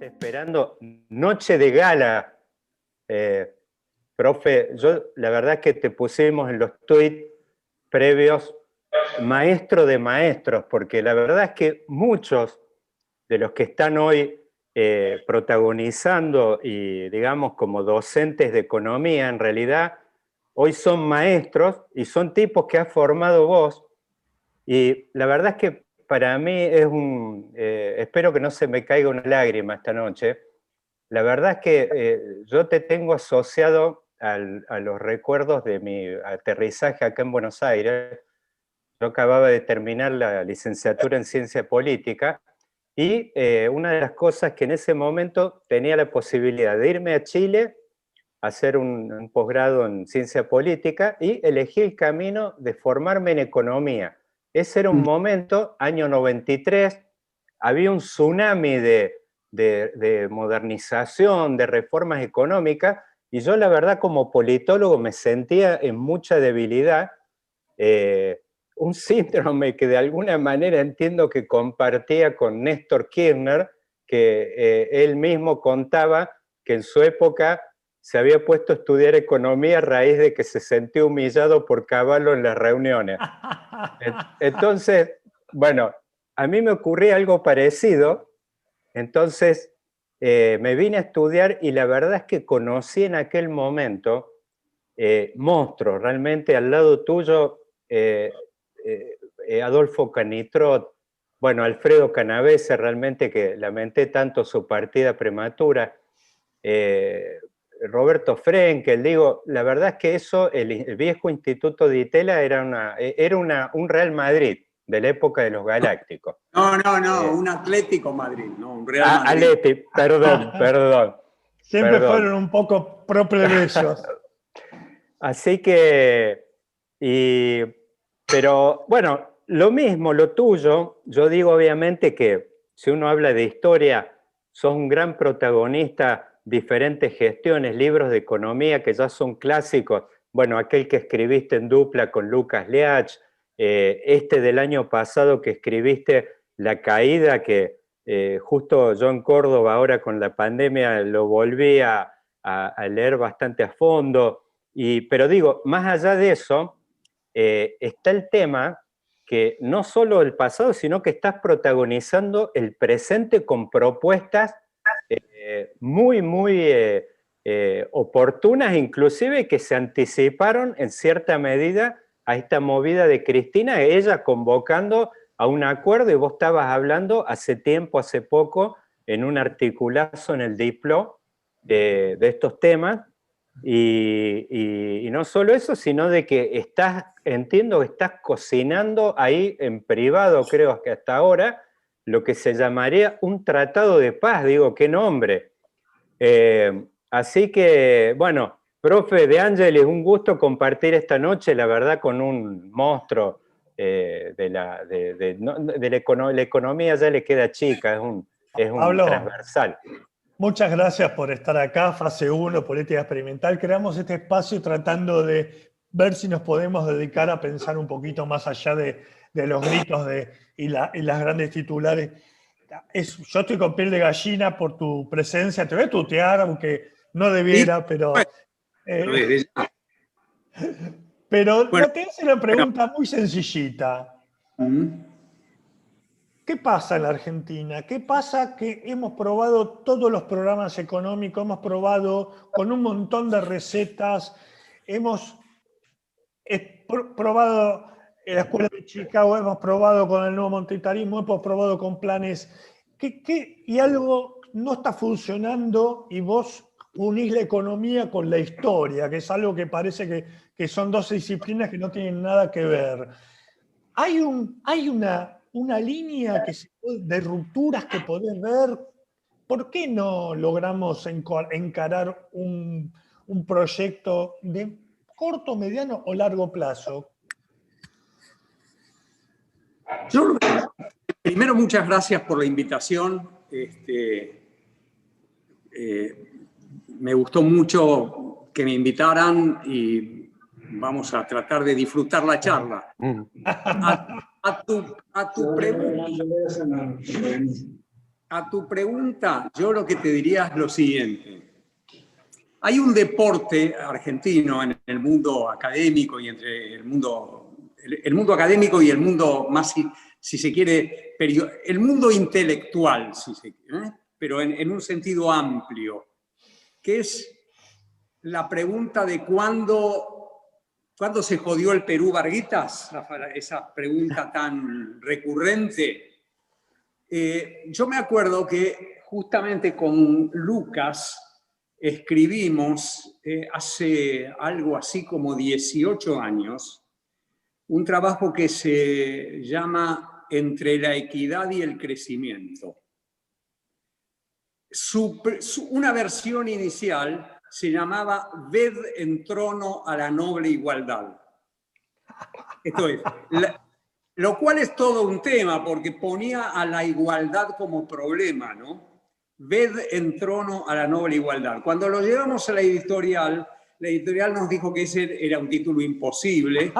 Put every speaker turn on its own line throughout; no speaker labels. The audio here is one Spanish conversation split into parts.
está esperando. Noche de gala. Profe, yo la verdad que te pusimos en los tweets previos maestro de maestros, porque la verdad es que muchos de los que están hoy protagonizando y digamos como docentes de economía, en realidad hoy son maestros y son tipos que has formado vos. Y la verdad es que para mí es espero que no se me caiga una lágrima esta noche. La verdad es que yo te tengo asociado a los recuerdos de mi aterrizaje acá en Buenos Aires. Yo acababa de terminar la licenciatura en Ciencia Política y una de las cosas que en ese momento tenía la posibilidad de irme a Chile a hacer un posgrado en Ciencia Política y elegí el camino de formarme en Economía. Ese era un momento, año 93, había un tsunami de modernización, de reformas económicas, y yo la verdad como politólogo me sentía en mucha debilidad, un síndrome que de alguna manera entiendo que compartía con Néstor Kirchner, que él mismo contaba que en su época se había puesto a estudiar economía a raíz de que se sentía humillado por Cavallo en las reuniones. Entonces, bueno, a mí me ocurría algo parecido, entonces me vine a estudiar y la verdad es que conocí en aquel momento monstruos, realmente al lado tuyo, Adolfo Canitrot, bueno, Alfredo Canavese, realmente que lamenté tanto su partida prematura, Roberto Frenkel, digo, la verdad es que eso, el viejo Instituto de Itela era un Real Madrid de la época de los Galácticos.
No, un Atlético Madrid, no, un Real Madrid.
Atleti, perdón.
Siempre fueron un poco pro-plebeyos.
Así que, pero bueno, lo mismo, lo tuyo, yo digo obviamente que si uno habla de historia, sos un gran protagonista, diferentes gestiones, libros de economía que ya son clásicos, bueno, aquel que escribiste en dupla con Lucas Leach, este del año pasado que escribiste La Caída, que justo yo en Córdoba ahora con la pandemia lo volví a leer bastante a fondo. Pero digo, más allá de eso, está el tema que no solo el pasado, sino que estás protagonizando el presente con propuestas muy oportunas, inclusive que se anticiparon en cierta medida a esta movida de Cristina, ella convocando a un acuerdo, y vos estabas hablando hace tiempo, hace poco, en un articulazo en el Diplo de estos temas. Y no solo eso, sino de que entiendo que estás cocinando ahí en privado, creo que hasta ahora, lo que se llamaría un tratado de paz, digo, qué nombre. Así que, bueno, profe De Angelis, un gusto compartir esta noche, la verdad, con un monstruo la economía ya le queda chica, es un
Pablo,
transversal.
Muchas gracias por estar acá, fase 1, política experimental. Creamos este espacio tratando de ver si nos podemos dedicar a pensar un poquito más allá de los gritos y las grandes titulares. Yo estoy con piel de gallina por tu presencia, te voy a tutear, aunque no debiera, pero... pero bueno, te hace una pregunta muy sencillita. ¿Qué pasa en la Argentina? ¿Qué pasa que hemos probado todos los programas económicos, hemos probado con un montón de recetas, hemos probado en la Escuela de Chicago, hemos probado con el nuevo monetarismo, hemos probado con planes, y algo no está funcionando y vos unís la economía con la historia, que es algo que parece que son dos disciplinas que no tienen nada que ver. Hay una línea de rupturas que podés ver. ¿Por qué no logramos encarar un proyecto de corto, mediano o largo plazo?
Primero, muchas gracias por la invitación. Me gustó mucho que me invitaran y vamos a tratar de disfrutar la charla. A tu pregunta. a tu pregunta, yo lo que te diría es lo siguiente. Hay un deporte argentino en el mundo académico y entre el mundo académico y el mundo más, si se quiere, el mundo intelectual, si se quiere, ¿eh? Pero en un sentido amplio, que es la pregunta de ¿cuándo se jodió el Perú, Varguitas? Esa pregunta tan recurrente. Yo me acuerdo que justamente con Lucas escribimos hace algo así como 18 años un trabajo que se llama Entre la equidad y el crecimiento. Una versión inicial se llamaba Ved en trono a la noble igualdad. Esto es, lo cual es todo un tema porque ponía a la igualdad como problema, ¿no? Ved en trono a la noble igualdad. Cuando lo llevamos a la editorial nos dijo que ese era un título imposible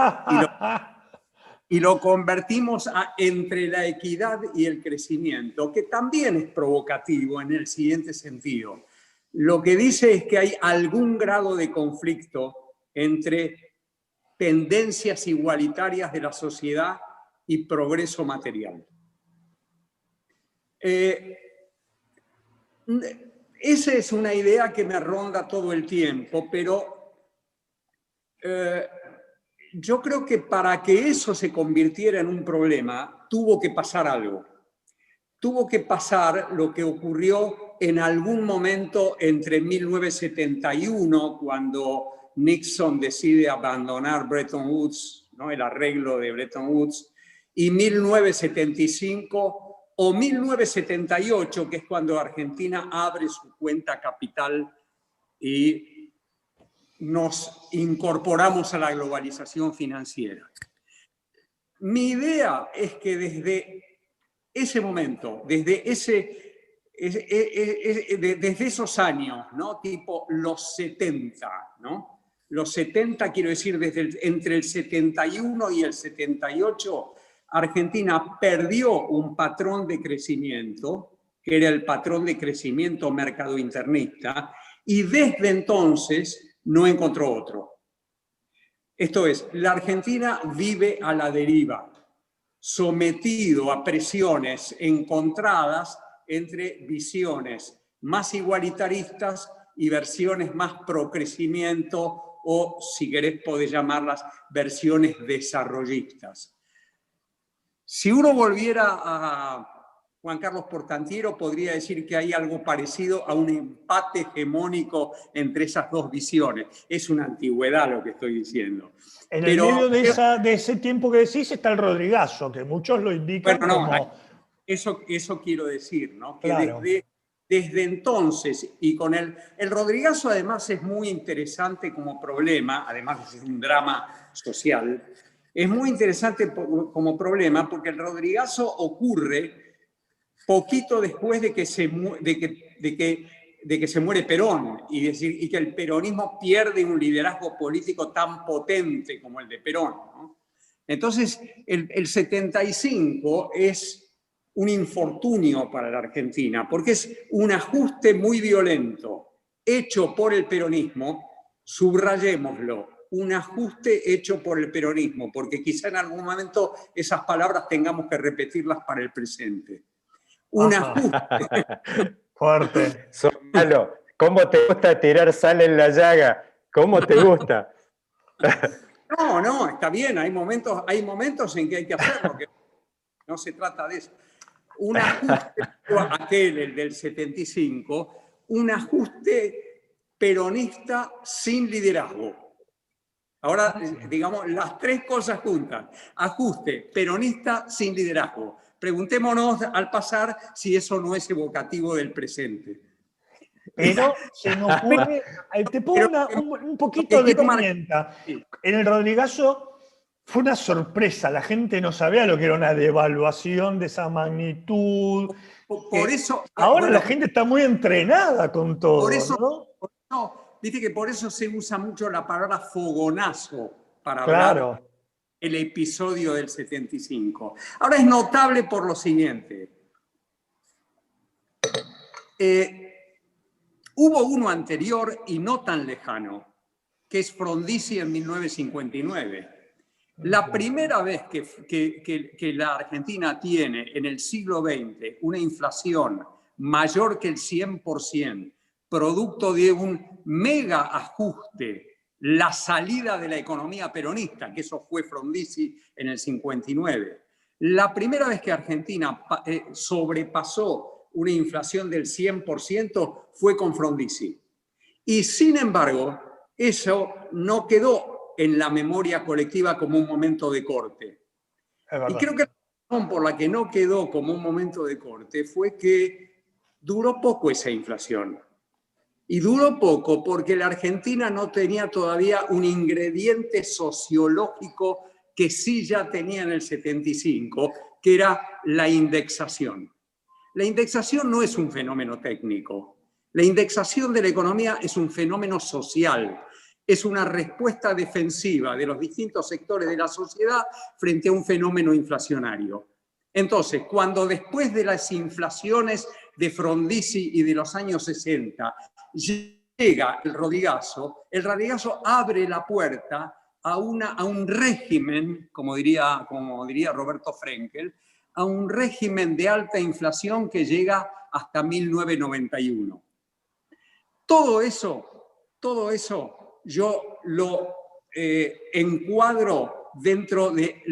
y lo convertimos a Entre la equidad y el crecimiento, que también es provocativo en el siguiente sentido. Lo que dice es que hay algún grado de conflicto entre tendencias igualitarias de la sociedad y progreso material. Esa es una idea que me ronda todo el tiempo, pero yo creo que para que eso se convirtiera en un problema, tuvo que pasar algo. Tuvo que pasar lo que ocurrió en algún momento entre 1971, cuando Nixon decide abandonar Bretton Woods, ¿no? El arreglo de Bretton Woods, y 1975 o 1978, que es cuando Argentina abre su cuenta capital y nos incorporamos a la globalización financiera. Mi idea es que desde ese momento, desde esos años, ¿no? Tipo los 70, ¿no? Los 70, quiero decir, entre el 71 y el 78, Argentina perdió un patrón de crecimiento, que era el patrón de crecimiento mercado-internista, y desde entonces no encontró otro. Esto es, la Argentina vive a la deriva, sometido a presiones encontradas entre visiones más igualitaristas y versiones más pro crecimiento o, si querés, podés llamarlas versiones desarrollistas. Si uno volviera a Juan Carlos Portantiero, podría decir que hay algo parecido a un empate hegemónico entre esas dos visiones. Es una antigüedad lo que estoy diciendo.
En el medio de ese tiempo que decís está el Rodrigazo, que muchos lo indican como...
Eso quiero decir, ¿no? Que
claro.
desde entonces, y con el Rodrigazo además es muy interesante como problema, además de ser un drama social, es muy interesante como problema porque el Rodrigazo ocurre poquito después de que se muere Perón y que el peronismo pierde un liderazgo político tan potente como el de Perón, ¿no? Entonces, el 75 es un infortunio para la Argentina, porque es un ajuste muy violento hecho por el peronismo, subrayémoslo, un ajuste hecho por el peronismo, porque quizá en algún momento esas palabras tengamos que repetirlas para el presente. Un ajuste.
Fuerte.
Sólo, ¿cómo te gusta tirar sal en la llaga? ¿Cómo te gusta?
No, está bien, hay momentos en que hay que hacerlo, que no se trata de eso. Un ajuste, el del 75, un ajuste peronista sin liderazgo. Ahora, digamos, las tres cosas juntas. Ajuste peronista sin liderazgo. Preguntémonos al pasar si eso no es evocativo del presente.
Pero se me ocurre, te pongo un poquito de pimienta. En el Rodrigazo fue una sorpresa, la gente no sabía lo que era una devaluación de esa magnitud.
Por eso,
ahora la gente está muy entrenada con todo,
por eso,
¿no?
Viste que por eso se usa mucho la palabra fogonazo para
claro.
hablar del episodio del 75. Ahora es notable por lo siguiente. Hubo uno anterior y no tan lejano, que es Frondizi en 1959. La primera vez que la Argentina tiene en el siglo XX una inflación mayor que el 100%, producto de un mega ajuste, la salida de la economía peronista, que eso fue Frondizi en el 59. La primera vez que Argentina sobrepasó una inflación del 100% fue con Frondizi. Y sin embargo, eso no quedó en la memoria colectiva como un momento de corte. Y creo que la razón por la que no quedó como un momento de corte fue que duró poco esa inflación. Y duró poco porque la Argentina no tenía todavía un ingrediente sociológico que sí ya tenía en el 75, que era la indexación. La indexación no es un fenómeno técnico. La indexación de la economía es un fenómeno social. Es una respuesta defensiva de los distintos sectores de la sociedad frente a un fenómeno inflacionario. Entonces, cuando después de las inflaciones de Frondizi y de los años 60 llega el rodigazo abre la puerta a un régimen, como diría Roberto Frenkel, a un régimen de alta inflación que llega hasta 1991. Todo eso yo lo encuadro dentro de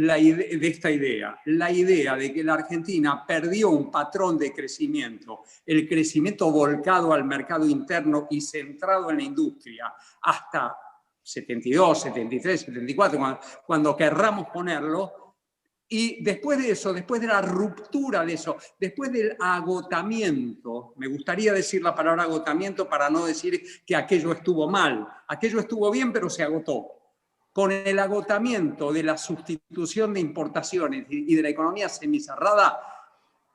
esta idea. La idea de que la Argentina perdió un patrón de crecimiento, el crecimiento volcado al mercado interno y centrado en la industria, hasta 72, 73, 74, cuando querramos ponerlo. Y después de eso, después de la ruptura de eso, después del agotamiento, me gustaría decir la palabra agotamiento para no decir que aquello estuvo mal. Aquello estuvo bien, pero se agotó. Con el agotamiento de la sustitución de importaciones y de la economía semicerrada,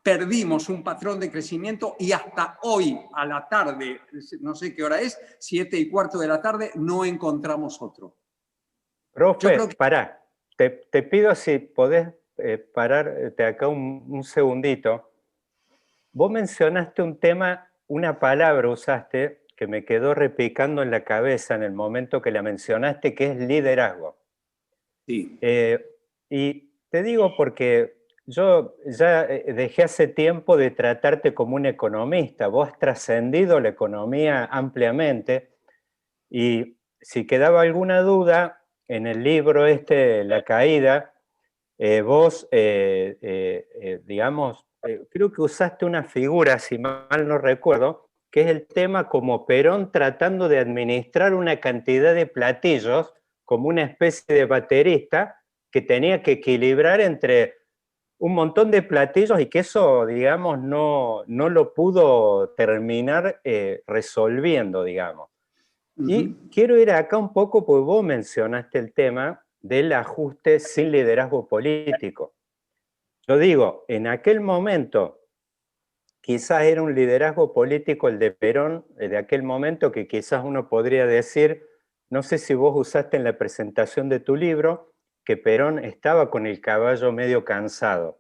perdimos un patrón de crecimiento y hasta hoy a la tarde, no sé qué hora es, 7:15 de la tarde, no encontramos otro.
Profe, pará. Te pido si podés pararte acá un segundito. Vos mencionaste un tema, una palabra usaste que me quedó repicando en la cabeza en el momento que la mencionaste, que es liderazgo.
Sí.
Y te digo porque yo ya dejé hace tiempo de tratarte como un economista. Vos has trascendido la economía ampliamente y si quedaba alguna duda, en el libro La Caída, vos, digamos, creo que usaste una figura, si mal no recuerdo, que es el tema como Perón tratando de administrar una cantidad de platillos como una especie de baterista que tenía que equilibrar entre un montón de platillos y que eso, digamos, no lo pudo terminar resolviendo, digamos. Y quiero ir acá un poco, porque vos mencionaste el tema del ajuste sin liderazgo político. Yo digo, en aquel momento, quizás era un liderazgo político el de Perón, de aquel momento que quizás uno podría decir, no sé si vos usaste en la presentación de tu libro, que Perón estaba con el caballo medio cansado.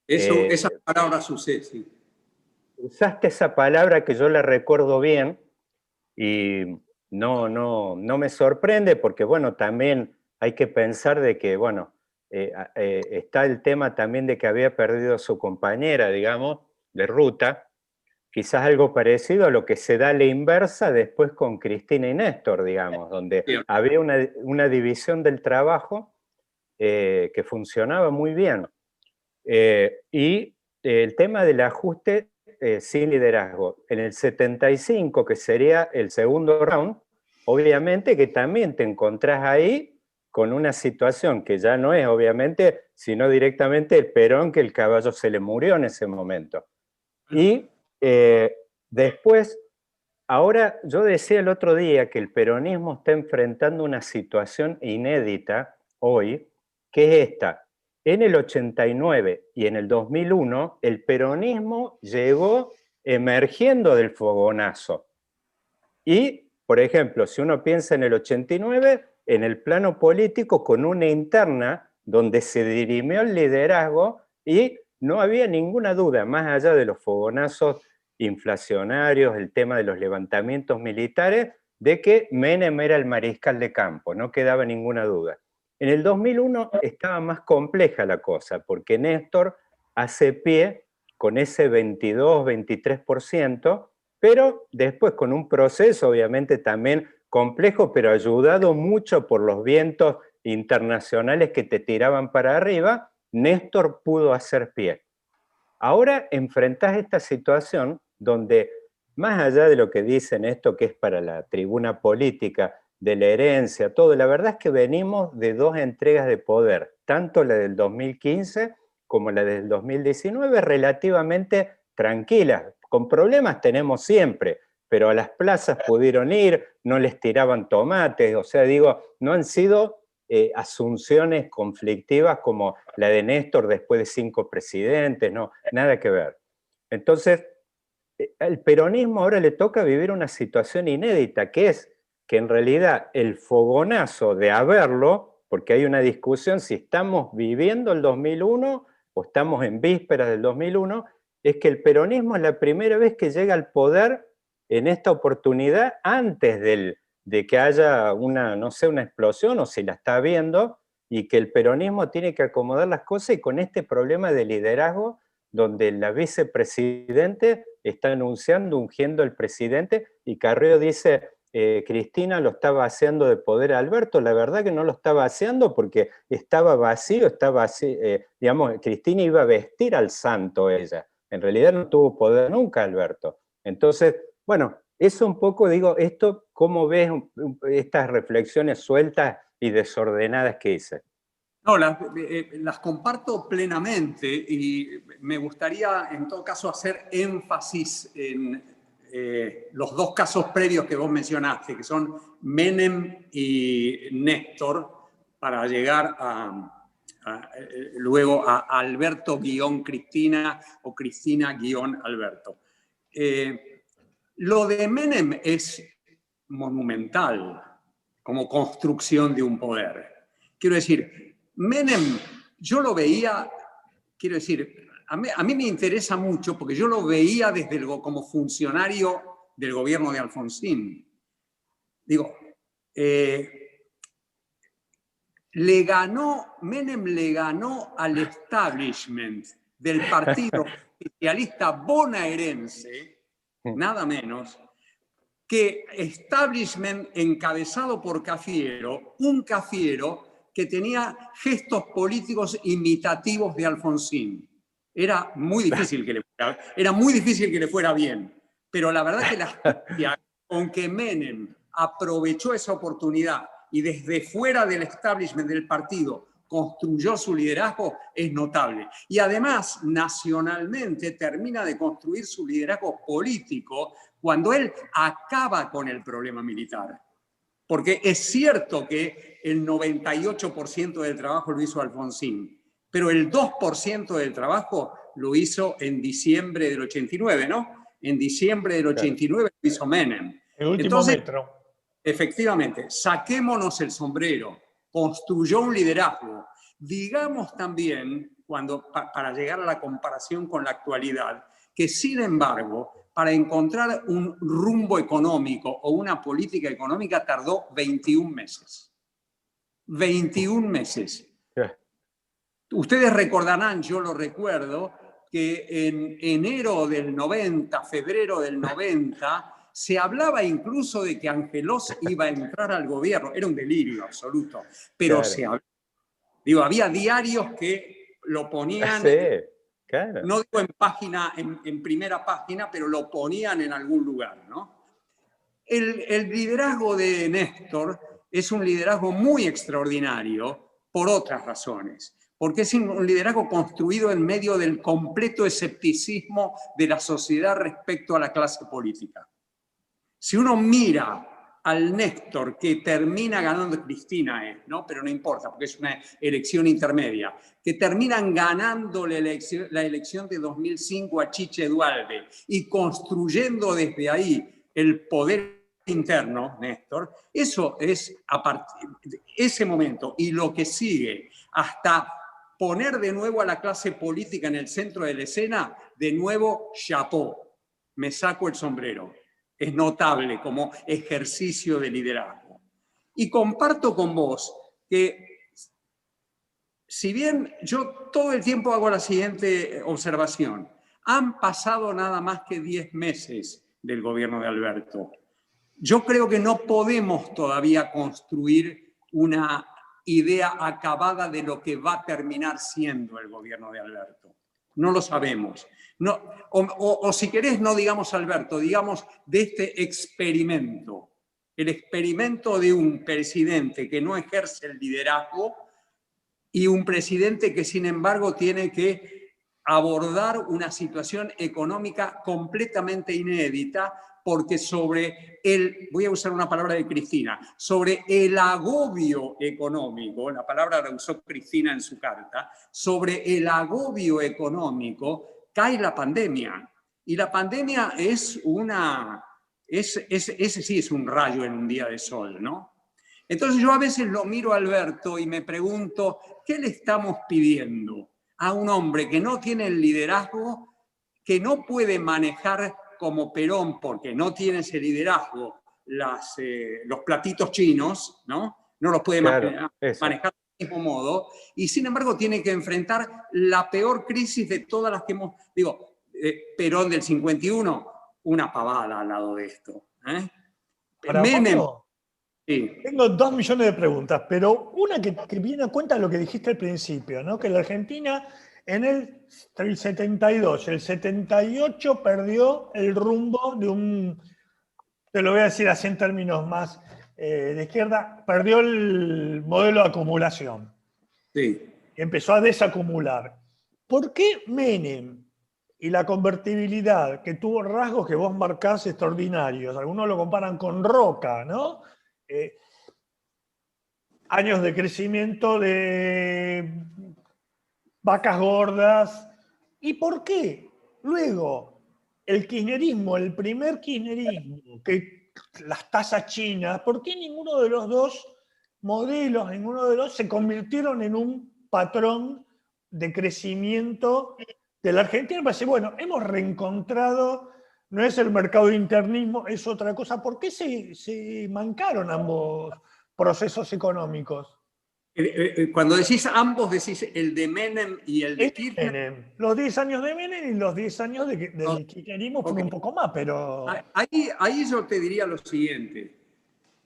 Esa palabra sucede, sí.
Usaste esa palabra que yo la recuerdo bien y no me sorprende porque, bueno, también hay que pensar de que, bueno, está el tema también de que había perdido a su compañera, digamos, de ruta, quizás algo parecido a lo que se da a la inversa después con Cristina y Néstor, digamos, donde había una división del trabajo que funcionaba muy bien. Y el tema del ajuste sin liderazgo. En el 75, que sería el segundo round, obviamente que también te encontrás ahí con una situación que ya no es, obviamente, sino directamente el Perón, que el caballo se le murió en ese momento. Y después, ahora yo decía el otro día que el peronismo está enfrentando una situación inédita hoy, que es esta. En el 89 y en el 2001, el peronismo llegó emergiendo del fogonazo. Y, por ejemplo, si uno piensa en el 89, en el plano político, con una interna donde se dirimió el liderazgo y no había ninguna duda, más allá de los fogonazos inflacionarios, el tema de los levantamientos militares, de que Menem era el mariscal de campo, no quedaba ninguna duda. En el 2001 estaba más compleja la cosa, porque Néstor hace pie con ese 22-23%, pero después con un proceso obviamente también complejo, pero ayudado mucho por los vientos internacionales que te tiraban para arriba, Néstor pudo hacer pie. Ahora enfrentás esta situación donde, más allá de lo que dicen esto que es para la tribuna política, de la herencia, todo, la verdad es que venimos de dos entregas de poder, tanto la del 2015 como la del 2019, relativamente tranquilas. Con problemas tenemos siempre, pero a las plazas pudieron ir, no les tiraban tomates, o sea, digo, no han sido asunciones conflictivas como la de Néstor después de 5 presidentes, no, nada que ver. Entonces, al peronismo ahora le toca vivir una situación inédita, que es que en realidad el fogonazo de haberlo, porque hay una discusión si estamos viviendo el 2001 o estamos en vísperas del 2001, es que el peronismo es la primera vez que llega al poder en esta oportunidad antes de que haya una, no sé, una explosión o si la está habiendo, y que el peronismo tiene que acomodar las cosas y con este problema de liderazgo donde la vicepresidente está anunciando, ungiendo al presidente, y Carrió dice, Cristina lo estaba haciendo de poder a Alberto. La verdad que no lo estaba haciendo porque estaba vacío, digamos, Cristina iba a vestir al santo ella. En realidad no tuvo poder nunca Alberto. Entonces, bueno, eso un poco, digo, esto, ¿cómo ves estas reflexiones sueltas y desordenadas que hice?
No, las comparto plenamente y me gustaría en todo caso hacer énfasis en los dos casos previos que vos mencionaste, que son Menem y Néstor, para llegar luego a Alberto-Cristina o Cristina-Alberto. Lo de Menem es monumental como construcción de un poder. Quiero decir, Menem, yo lo veía, quiero decir, a mí me interesa mucho porque yo lo veía como funcionario del gobierno de Alfonsín. Digo, Menem le ganó al establishment del partido oficialista bonaerense, nada menos, que establishment encabezado por Cafiero, un Cafiero que tenía gestos políticos imitativos de Alfonsín. Era muy difícil que le fuera bien, pero la verdad que la astucia con que Menem aprovechó esa oportunidad y desde fuera del establishment del partido construyó su liderazgo es notable. Y además, nacionalmente, termina de construir su liderazgo político cuando él acaba con el problema militar. Porque es cierto que el 98% del trabajo lo hizo Alfonsín, pero el 2% del trabajo lo hizo en diciembre del 89, ¿no? En diciembre del 89 lo hizo Menem.
El último metro.
Efectivamente, saquémonos el sombrero, construyó un liderazgo. Digamos también, para llegar a la comparación con la actualidad, que sin embargo, para encontrar un rumbo económico o una política económica tardó 21 meses. 21 meses. Ustedes recordarán, yo lo recuerdo, que en enero del 90, febrero del 90, se hablaba incluso de que Angelós iba a entrar al gobierno. Era un delirio absoluto. Pero claro, se hablaba. Digo, había diarios que lo ponían... Sí. Claro. No digo en primera página, pero lo ponían en algún lugar, ¿no? El liderazgo de Néstor es un liderazgo muy extraordinario por otras razones, porque es un liderazgo construido en medio del completo escepticismo de la sociedad respecto a la clase política. Si uno mira al Néstor que termina ganando, Cristina ¿no? Pero no importa, porque es una elección intermedia, que terminan ganando la elección de 2005 a Chiche Duhalde y construyendo desde ahí el poder interno, Néstor, eso es a partir de ese momento y lo que sigue hasta poner de nuevo a la clase política en el centro de la escena, de nuevo, chapó. me saco el sombrero. Es notable como ejercicio de liderazgo. Y comparto con vos que, si bien yo todo el tiempo hago la siguiente observación, han pasado nada más que 10 meses del gobierno de Alberto. Yo creo que no podemos todavía construir una idea acabada de lo que va a terminar siendo el gobierno de Alberto. No lo sabemos. No, o si querés, no digamos Alberto, digamos de este experimento. El experimento de un presidente que no ejerce el liderazgo y un presidente que, sin embargo, tiene que abordar una situación económica completamente inédita, porque voy a usar una palabra de Cristina, sobre el agobio económico, la palabra la usó Cristina en su carta, sobre el agobio económico cae la pandemia. Y la pandemia ese sí es un rayo en un día de sol, ¿no? Entonces yo a veces lo miro a Alberto y me pregunto, ¿qué le estamos pidiendo a un hombre que no tiene el liderazgo, que no puede manejar como Perón, porque no tiene ese liderazgo, los platitos chinos, ¿no? No los puede manejar del mismo modo, y sin embargo tiene que enfrentar la peor crisis de todas las que hemos... Perón del 51, una pavada al lado de esto. Menem...
Sí. Tengo 2 millones de preguntas, pero una que viene a cuenta de lo que dijiste al principio, ¿no? Que la Argentina entre el 72 y el 78 perdió el rumbo de te lo voy a decir así en términos más de izquierda, perdió el modelo de acumulación.
Sí.
Y empezó a desacumular. ¿Por qué Menem y la convertibilidad, que tuvo rasgos que vos marcás extraordinarios, algunos lo comparan con Roca, ¿no? Años de crecimiento de vacas gordas. ¿Y por qué? Luego, el kirchnerismo, el primer kirchnerismo, que las tasas chinas, ¿por qué ninguno de los dos modelos, se convirtieron en un patrón de crecimiento de la Argentina? Para decir, bueno, hemos reencontrado, no es el mercado internismo, es otra cosa. ¿Por qué se mancaron ambos procesos económicos?
Cuando decís ambos, decís el de Menem y el de Kirchner.
Menem. Los 10 años de Menem y los 10 años del kirchnerismo fueron un poco más, pero...
Ahí yo te diría lo siguiente.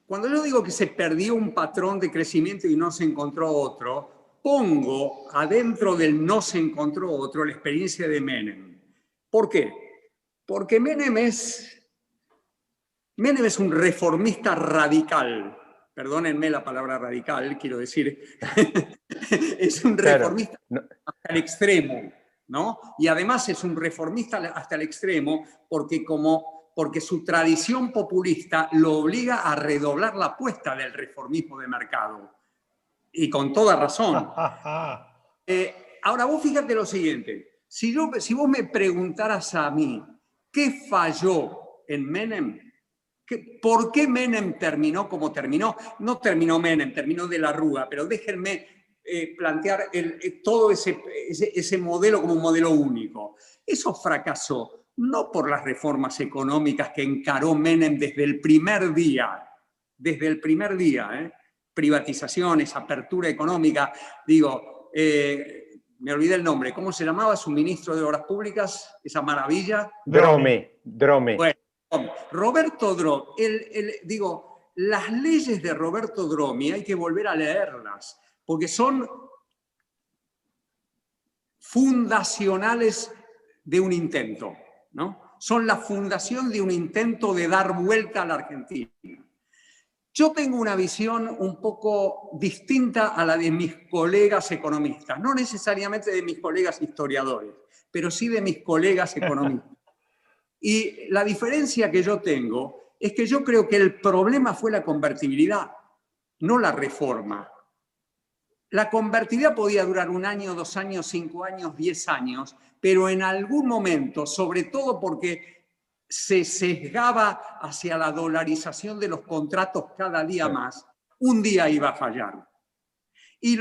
Cuando yo digo que se perdió un patrón de crecimiento y no se encontró otro, pongo adentro del no se encontró otro la experiencia de Menem. ¿Por qué? Porque Menem es un reformista radical. Perdónenme la palabra radical, quiero decir, es un reformista hasta el extremo, ¿no? Y además es un reformista hasta el extremo porque su tradición populista lo obliga a redoblar la apuesta del reformismo de mercado. Y con toda razón. Ahora, vos fíjate lo siguiente. Si vos me preguntaras a mí, ¿qué falló en Menem? ¿Por qué Menem terminó como terminó? No terminó Menem, terminó de la Rúa, pero déjenme plantear todo ese modelo como un modelo único. Eso fracasó no por las reformas económicas que encaró Menem desde el primer día, privatizaciones, apertura económica, me olvidé el nombre, ¿cómo se llamaba su ministro de Obras Públicas? Esa maravilla.
Dromi.
Bueno, Roberto Dromi, las leyes de Roberto Dromi hay que volver a leerlas, porque son fundacionales de un intento, ¿no? Son la fundación de un intento de dar vuelta a la Argentina. Yo tengo una visión un poco distinta a la de mis colegas economistas, no necesariamente de mis colegas historiadores, pero sí de mis colegas economistas. Y la diferencia que yo tengo es que yo creo que el problema fue la convertibilidad, no la reforma. La convertibilidad podía durar 1 año, 2 años, 5 años, 10 años, pero en algún momento, sobre todo porque se sesgaba hacia la dolarización de los contratos cada día más, un día iba a fallar. Y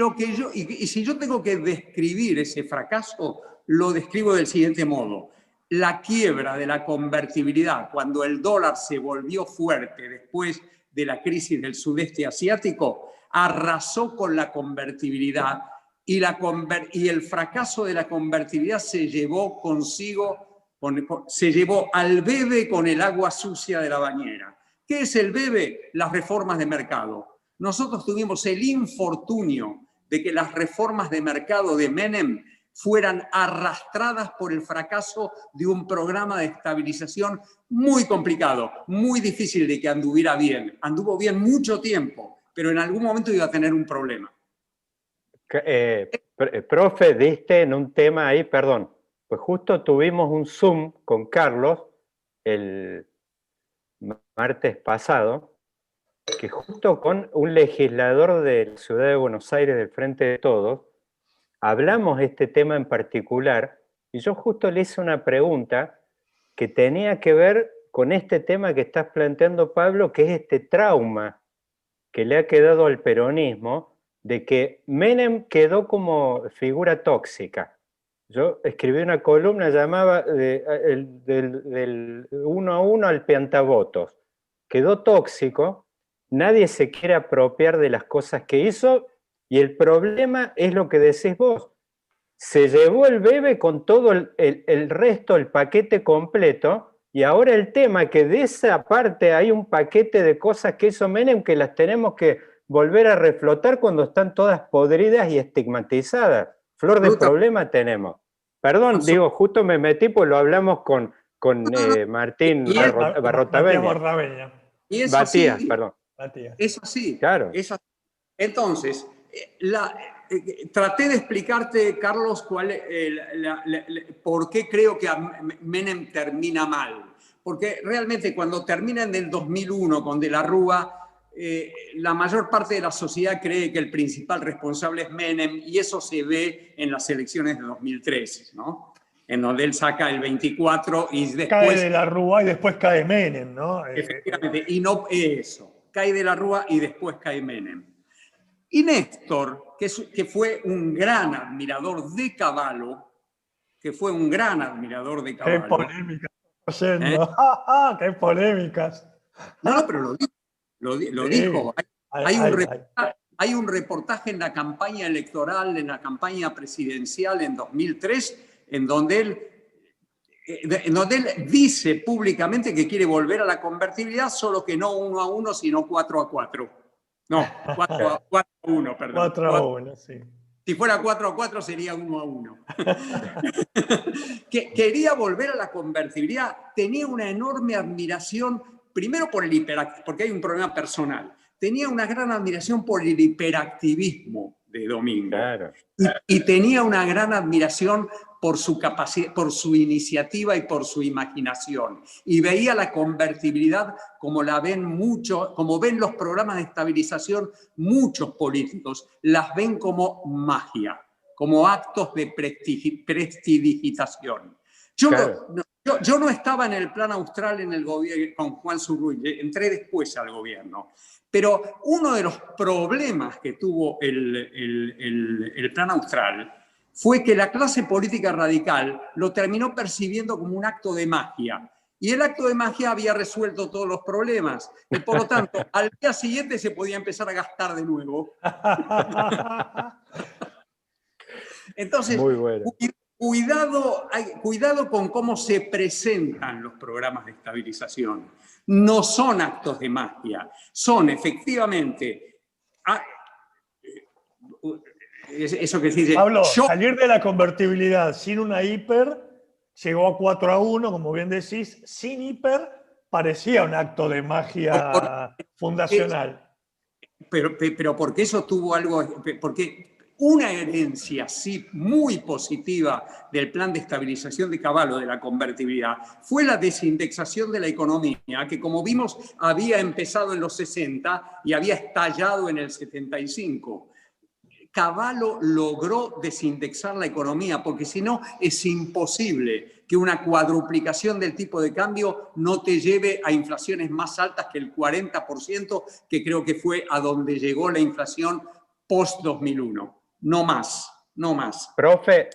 si yo tengo que describir ese fracaso, lo describo del siguiente modo. la quiebra de la convertibilidad, cuando el dólar se volvió fuerte después de la crisis del sudeste asiático, arrasó con la convertibilidad y el fracaso de la convertibilidad se llevó consigo, se llevó al bebé con el agua sucia de la bañera. ¿Qué es el bebé? Las reformas de mercado. Nosotros tuvimos el infortunio de que las reformas de mercado de Menem fueran arrastradas por el fracaso de un programa de estabilización muy complicado, muy difícil de que anduviera bien. Anduvo bien mucho tiempo, pero en algún momento iba a tener un problema.
Profe, diste en un tema ahí, perdón, pues justo tuvimos un Zoom con Carlos el martes pasado, que justo con un legislador de la Ciudad de Buenos Aires del Frente de Todos, hablamos de este tema en particular, y yo justo le hice una pregunta que tenía que ver con este tema que estás planteando, Pablo, que es este trauma que le ha quedado al peronismo, de que Menem quedó como figura tóxica. Yo escribí una columna llamada del 1 a 1 al piantabotos. Quedó tóxico, nadie se quiere apropiar de las cosas que hizo, y el problema es lo que decís vos. Se llevó el bebé con todo el resto, el paquete completo, y ahora el tema que de esa parte hay un paquete de cosas que hizo Menem que las tenemos que volver a reflotar cuando están todas podridas y estigmatizadas. Flor de problema tenemos. Perdón, digo, justo me metí, pues lo hablamos con Martín
Barrotaveña.
Y es
Batías,
así,
perdón.
Es así.
Claro.
Es así. Entonces, traté de explicarte, Carlos, por qué creo que Menem termina mal. Porque realmente cuando termina en el 2001 con De la Rúa, la mayor parte de la sociedad cree que el principal responsable es Menem, y eso se ve en las elecciones de 2013, ¿no? En donde él saca el 24 y después...
Cae De la Rúa y después cae Menem, ¿no?
Efectivamente, y no eso. Cae De la Rúa y después cae Menem. Y Néstor, que fue un gran admirador de Cavallo,
Qué polémicas. Qué polémicas.
No, pero lo dijo. Hay un reportaje en la campaña electoral, en la campaña presidencial en 2003, en donde él dice públicamente que quiere volver a la convertibilidad, solo que no 1 a 1, sino 4 a 4. No, 4 a 1, perdón.
4 a 1, sí.
Si fuera 4 a 4 sería 1 a 1. Que quería volver a la convertibilidad, tenía una enorme admiración, primero por el hiperactivismo, porque hay un problema personal. Tenía una gran admiración por el hiperactivismo de Domingo.
Claro.
Y tenía una gran admiración por su capacidad, por su iniciativa y por su imaginación. Y veía la convertibilidad como la ven como ven los programas de estabilización muchos políticos, las ven como magia, como actos de prestidigitación. Yo no estaba en el plan austral en el gobierno con Juan Zurduy, entré después al gobierno. Pero uno de los problemas que tuvo el plan austral fue que la clase política radical lo terminó percibiendo como un acto de magia. Y el acto de magia había resuelto todos los problemas. Y por lo tanto, al día siguiente se podía empezar a gastar de nuevo. Entonces,
muy bueno.
Cuidado con cómo se presentan los programas de estabilización. No son actos de magia, son efectivamente... Eso que se dice...
Pablo, salir de la convertibilidad sin una hiper, llegó a 4 a 1, como bien decís, sin hiper, parecía un acto de magia fundacional.
Pero porque eso tuvo algo... Porque una herencia sí muy positiva del plan de estabilización de Cavallo, de la convertibilidad, fue la desindexación de la economía, que como vimos había empezado en los 60 y había estallado en el 75. Cavallo logró desindexar la economía, porque si no es imposible que una cuadruplicación del tipo de cambio no te lleve a inflaciones más altas que el 40%, que creo que fue a donde llegó la inflación post-2001. No más, no más.
Profe,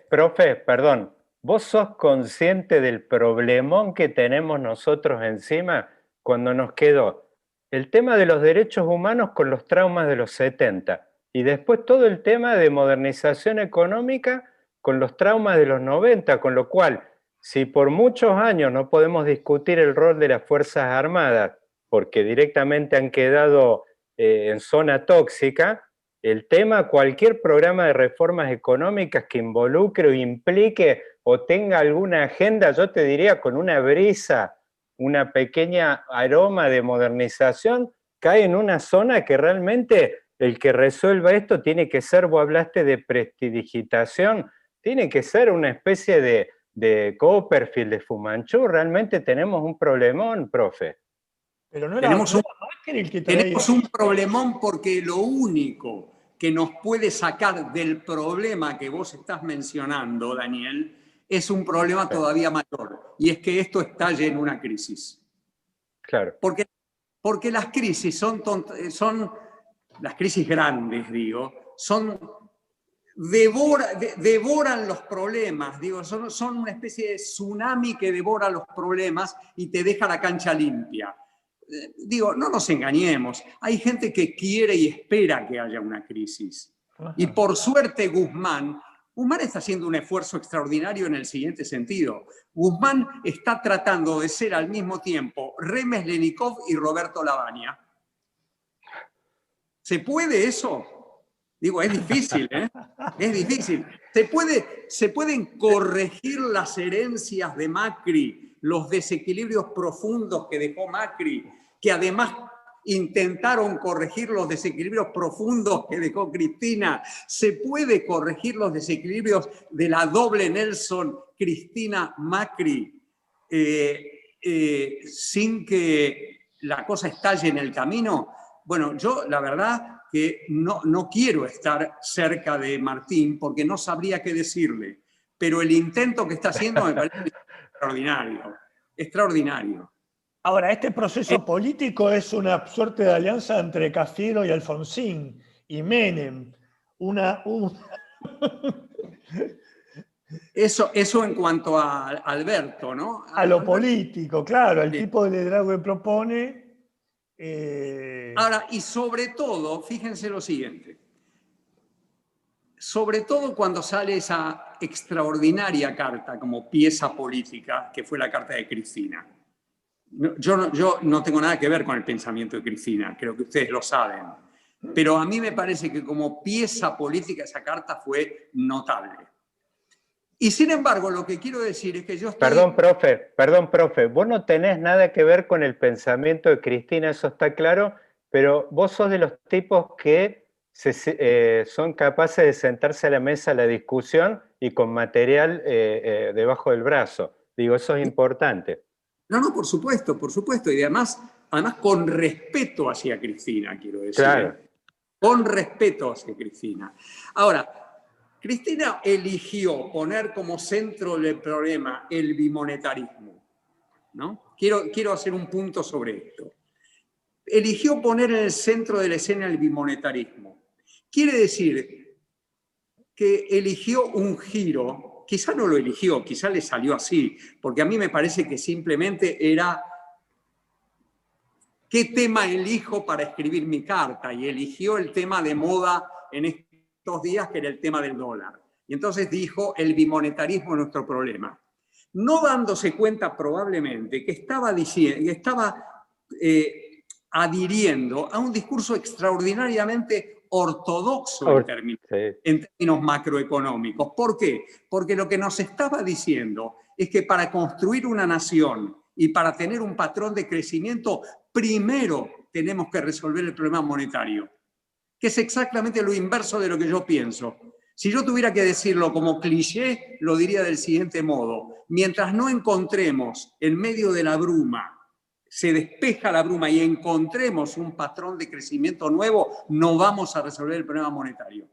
perdón. ¿Vos sos consciente del problemón que tenemos nosotros encima cuando nos quedó el tema de los derechos humanos con los traumas de los 70 y después todo el tema de modernización económica con los traumas de los 90, con lo cual, si por muchos años no podemos discutir el rol de las Fuerzas Armadas porque directamente han quedado en zona tóxica, el tema, cualquier programa de reformas económicas que involucre o implique o tenga alguna agenda, yo te diría con una brisa, una pequeña aroma de modernización, cae en una zona que realmente el que resuelva esto tiene que ser, vos hablaste de prestidigitación, tiene que ser una especie de Copperfield, de Fumanchu. Realmente tenemos un problemón, profe.
Pero no era Macri el que traía.
Tenemos un problemón porque lo único que nos puede sacar del problema que vos estás mencionando, Daniel, es un problema todavía mayor, y es que esto estalle en una crisis.
Claro.
Porque las crisis son las crisis grandes, digo, devoran los problemas, digo, son una especie de tsunami que devora los problemas y te deja la cancha limpia. Digo, no nos engañemos, hay gente que quiere y espera que haya una crisis. Y por suerte Guzmán está haciendo un esfuerzo extraordinario en el siguiente sentido. Guzmán está tratando de ser al mismo tiempo Remes Lenikov y Roberto Lavagna. ¿Se puede eso? Digo, es difícil, ¿eh? Es difícil. Se pueden corregir las herencias de Macri, los desequilibrios profundos que dejó Macri, que además intentaron corregir los desequilibrios profundos que dejó Cristina. Se puede corregir los desequilibrios de la doble Nelson, Cristina, Macri, sin que la cosa estalle en el camino. Bueno, yo la verdad que no quiero estar cerca de Martín porque no sabría qué decirle, pero el intento que está haciendo me parece extraordinario, extraordinario.
Ahora, este proceso político es una suerte de alianza entre Cafiero y Alfonsín y Menem.
Eso en cuanto a Alberto, ¿no?
A lo político, claro, el tipo de liderazgo que propone.
Ahora, y sobre todo, fíjense lo siguiente, sobre todo cuando sale esa extraordinaria carta como pieza política, que fue la carta de Cristina. Yo no tengo nada que ver con el pensamiento de Cristina, creo que ustedes lo saben, pero a mí me parece que como pieza política esa carta fue notable. Y sin embargo, lo que quiero decir es que yo estoy...
Perdón, profe, vos no tenés nada que ver con el pensamiento de Cristina, eso está claro, pero vos sos de los tipos que son capaces de sentarse a la mesa a la discusión y con material debajo del brazo. Digo, eso es importante.
No, por supuesto, y además con respeto hacia Cristina, quiero decir.
Claro.
Con respeto hacia Cristina. Ahora, Cristina eligió poner como centro del problema el bimonetarismo, ¿no? Quiero hacer un punto sobre esto. Eligió poner en el centro de la escena el bimonetarismo. Quiere decir que eligió un giro. Quizá no lo eligió, quizá le salió así, porque a mí me parece que simplemente era ¿qué tema elijo para escribir mi carta? Y eligió el tema de moda en estos días, que era el tema del dólar. Y entonces dijo, el bimonetarismo es nuestro problema. No dándose cuenta probablemente que estaba adhiriendo a un discurso extraordinariamente ortodoxo en términos macroeconómicos. ¿Por qué? Porque lo que nos estaba diciendo es que para construir una nación y para tener un patrón de crecimiento, primero tenemos que resolver el problema monetario, que es exactamente lo inverso de lo que yo pienso. Si yo tuviera que decirlo como cliché, lo diría del siguiente modo. Mientras no encontremos en medio de la bruma, se despeja la bruma y encontremos un patrón de crecimiento nuevo, no vamos a resolver el problema monetario.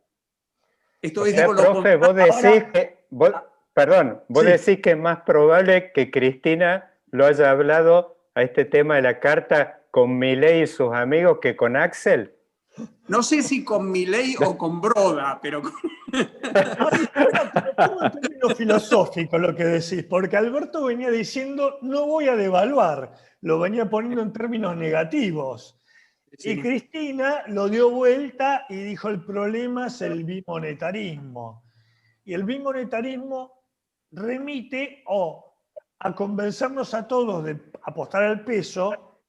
Esto es, digo,
profe, vos decís que... Vos decís que es más probable que Cristina lo haya hablado a este tema de la carta con Milei y sus amigos que con Axel.
No sé si con Milei o con Broda, pero...
Pongo en términos filosóficos lo que decís, porque Alberto venía diciendo no voy a devaluar, lo venía poniendo en términos negativos.
Sí.
Y Cristina lo dio vuelta y dijo el problema es el bimonetarismo. Y el bimonetarismo remite a convencernos a todos de apostar al peso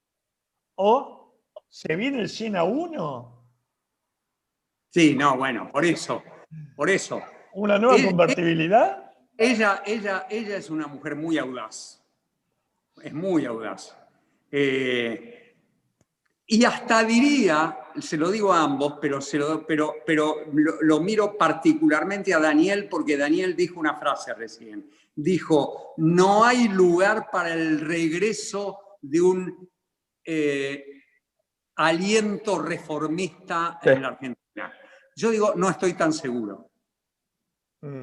o se viene el 100-1.
Sí, no, bueno, por eso.
¿Una nueva convertibilidad?
Ella es una mujer muy audaz. Es muy audaz. Y hasta diría, se lo digo a ambos, pero lo miro particularmente a Daniel, porque Daniel dijo una frase recién. Dijo, no hay lugar para el regreso de un aliento reformista en la Argentina. Yo digo, no estoy tan seguro.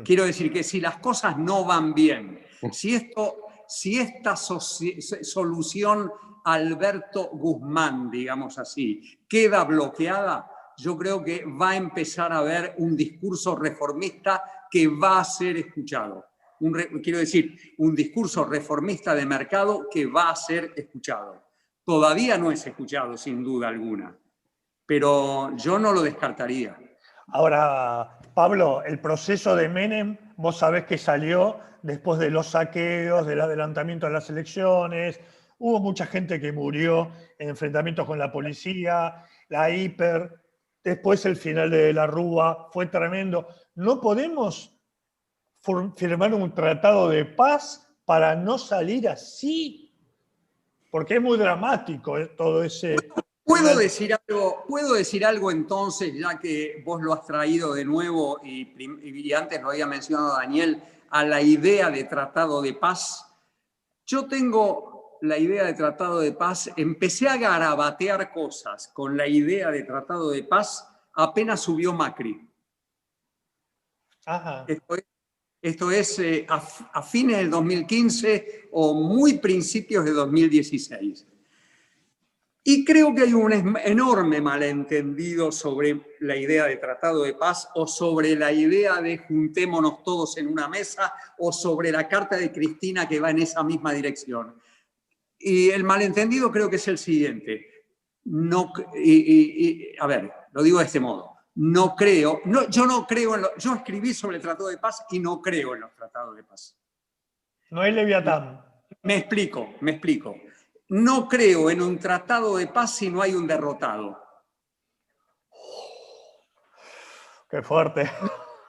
Quiero decir que si las cosas no van bien, si esta solución Alberto Guzmán, digamos así, queda bloqueada, yo creo que va a empezar a haber un discurso reformista que va a ser escuchado. Quiero decir, un discurso reformista de mercado que va a ser escuchado. Todavía no es escuchado, sin duda alguna, pero yo no lo descartaría.
Ahora, Pablo, el proceso de Menem, vos sabés que salió después de los saqueos, del adelantamiento de las elecciones, hubo mucha gente que murió en enfrentamientos con la policía, la hiper, después el final de la Rúa, fue tremendo. ¿No podemos firmar un tratado de paz para no salir así? Porque es muy dramático todo ese...
¿Puedo decir algo entonces, ya que vos lo has traído de nuevo y antes lo había mencionado Daniel, a la idea de tratado de paz? Yo tengo la idea de tratado de paz, empecé a garabatear cosas con la idea de tratado de paz apenas subió Macri.
Ajá.
Esto es a fines del 2015 o muy principios de 2016. Y creo que hay un enorme malentendido sobre la idea de tratado de paz o sobre la idea de juntémonos todos en una mesa o sobre la carta de Cristina que va en esa misma dirección. Y el malentendido creo que es el siguiente. A ver, lo digo de este modo. Yo escribí sobre el tratado de paz y no creo en los tratados de paz.
No hay Leviatán.
Me explico. No creo en un tratado de paz si no hay un derrotado.
Qué fuerte.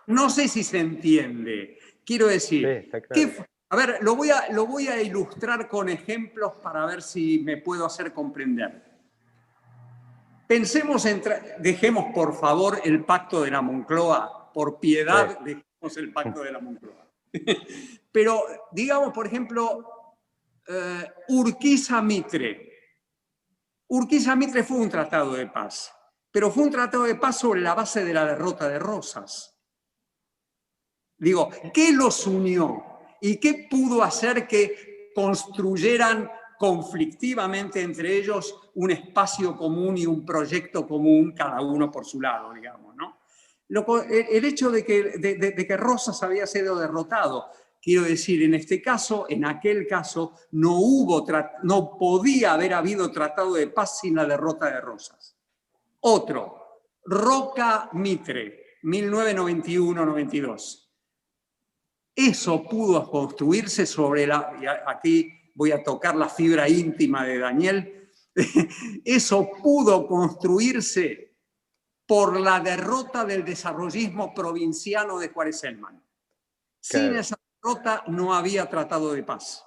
No sé si se entiende. Quiero decir,
sí, claro.
a ver, lo voy a ilustrar con ejemplos para ver si me puedo hacer comprender. Dejemos por favor el pacto de la Moncloa, por piedad, sí. Dejemos el pacto de la Moncloa. Pero digamos, por ejemplo, Urquiza Mitre. Urquiza Mitre fue un tratado de paz, pero fue un tratado de paz sobre la base de la derrota de Rosas. Digo, ¿qué los unió? ¿Y qué pudo hacer que construyeran conflictivamente entre ellos un espacio común y un proyecto común, cada uno por su lado, digamos, ¿no? El hecho de que Rosas había sido derrotado, quiero decir, en este caso, en aquel caso, no podía haber habido tratado de paz sin la derrota de Rosas. Otro, Roca Mitre, 1991-92. Eso pudo construirse sobre aquí voy a tocar la fibra íntima de Daniel, eso pudo construirse por la derrota del desarrollismo provinciano de Juárez Celman. Sin esa derrota no había tratado de paz.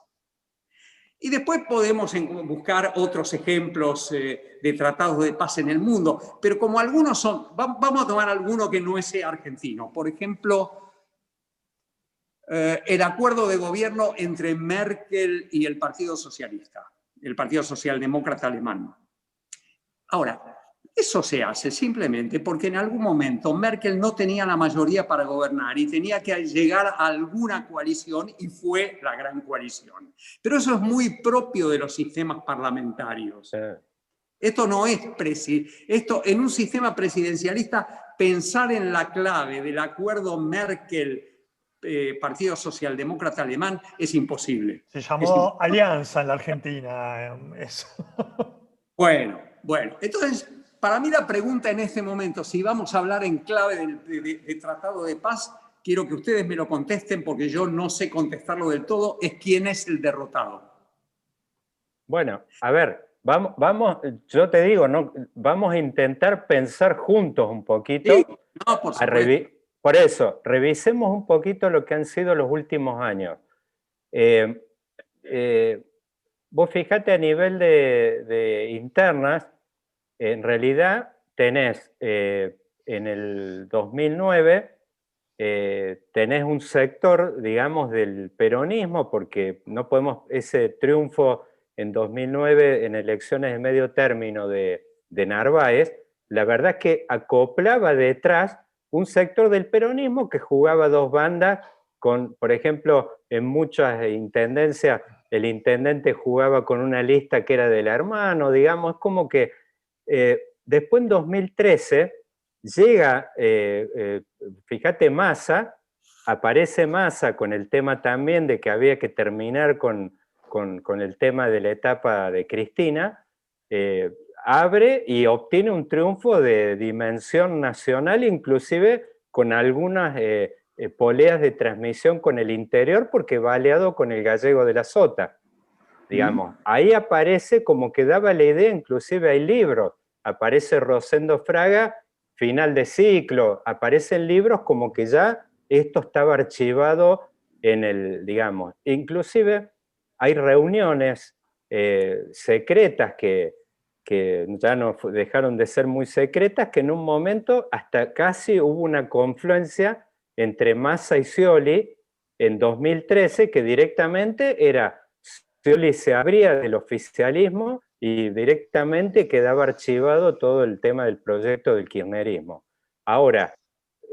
Y después podemos buscar otros ejemplos de tratados de paz en el mundo, pero como algunos son, vamos a tomar alguno que no sea argentino. Por ejemplo, el acuerdo de gobierno entre Merkel y el Partido Socialista, el Partido Socialdemócrata Alemán. Ahora, eso se hace simplemente porque en algún momento Merkel no tenía la mayoría para gobernar y tenía que llegar a alguna coalición y fue la gran coalición. Pero eso es muy propio de los sistemas parlamentarios. Esto no es esto en un sistema presidencialista, pensar en la clave del acuerdo Merkel Partido Socialdemócrata Alemán es imposible.
Se llamó Alianza en la Argentina. Eso.
Bueno, entonces, para mí la pregunta en este momento, si vamos a hablar en clave de tratado de paz, quiero que ustedes me lo contesten porque yo no sé contestarlo del todo, es quién es el derrotado.
Bueno, a ver, vamos, yo te digo, ¿no? Vamos a intentar pensar juntos un poquito.
Sí, no, por supuesto.
Por eso, revisemos un poquito lo que han sido los últimos años. Vos fijate a nivel de internas, en realidad tenés en el 2009, tenés un sector, digamos, del peronismo, porque no podemos, ese triunfo en 2009 en elecciones de medio término de Narváez, la verdad es que acoplaba detrás un sector del peronismo que jugaba dos bandas, con, por ejemplo, en muchas intendencias, el intendente jugaba con una lista que era del hermano, digamos, como que después en 2013 llega, fíjate, Massa, aparece Massa con el tema también de que había que terminar con el tema de la etapa de Cristina, abre y obtiene un triunfo de dimensión nacional, inclusive con algunas poleas de transmisión con el interior, porque va aliado con el gallego de la Sota, digamos. Ahí aparece como que daba la idea, inclusive hay libros, aparece Rosendo Fraga, final de ciclo, aparecen libros como que ya esto estaba archivado en el, digamos, inclusive hay reuniones secretas que ya no dejaron de ser muy secretas, que en un momento hasta casi hubo una confluencia entre Massa y Scioli en 2013, que directamente era, Scioli se abría del oficialismo y directamente quedaba archivado todo el tema del proyecto del kirchnerismo. Ahora,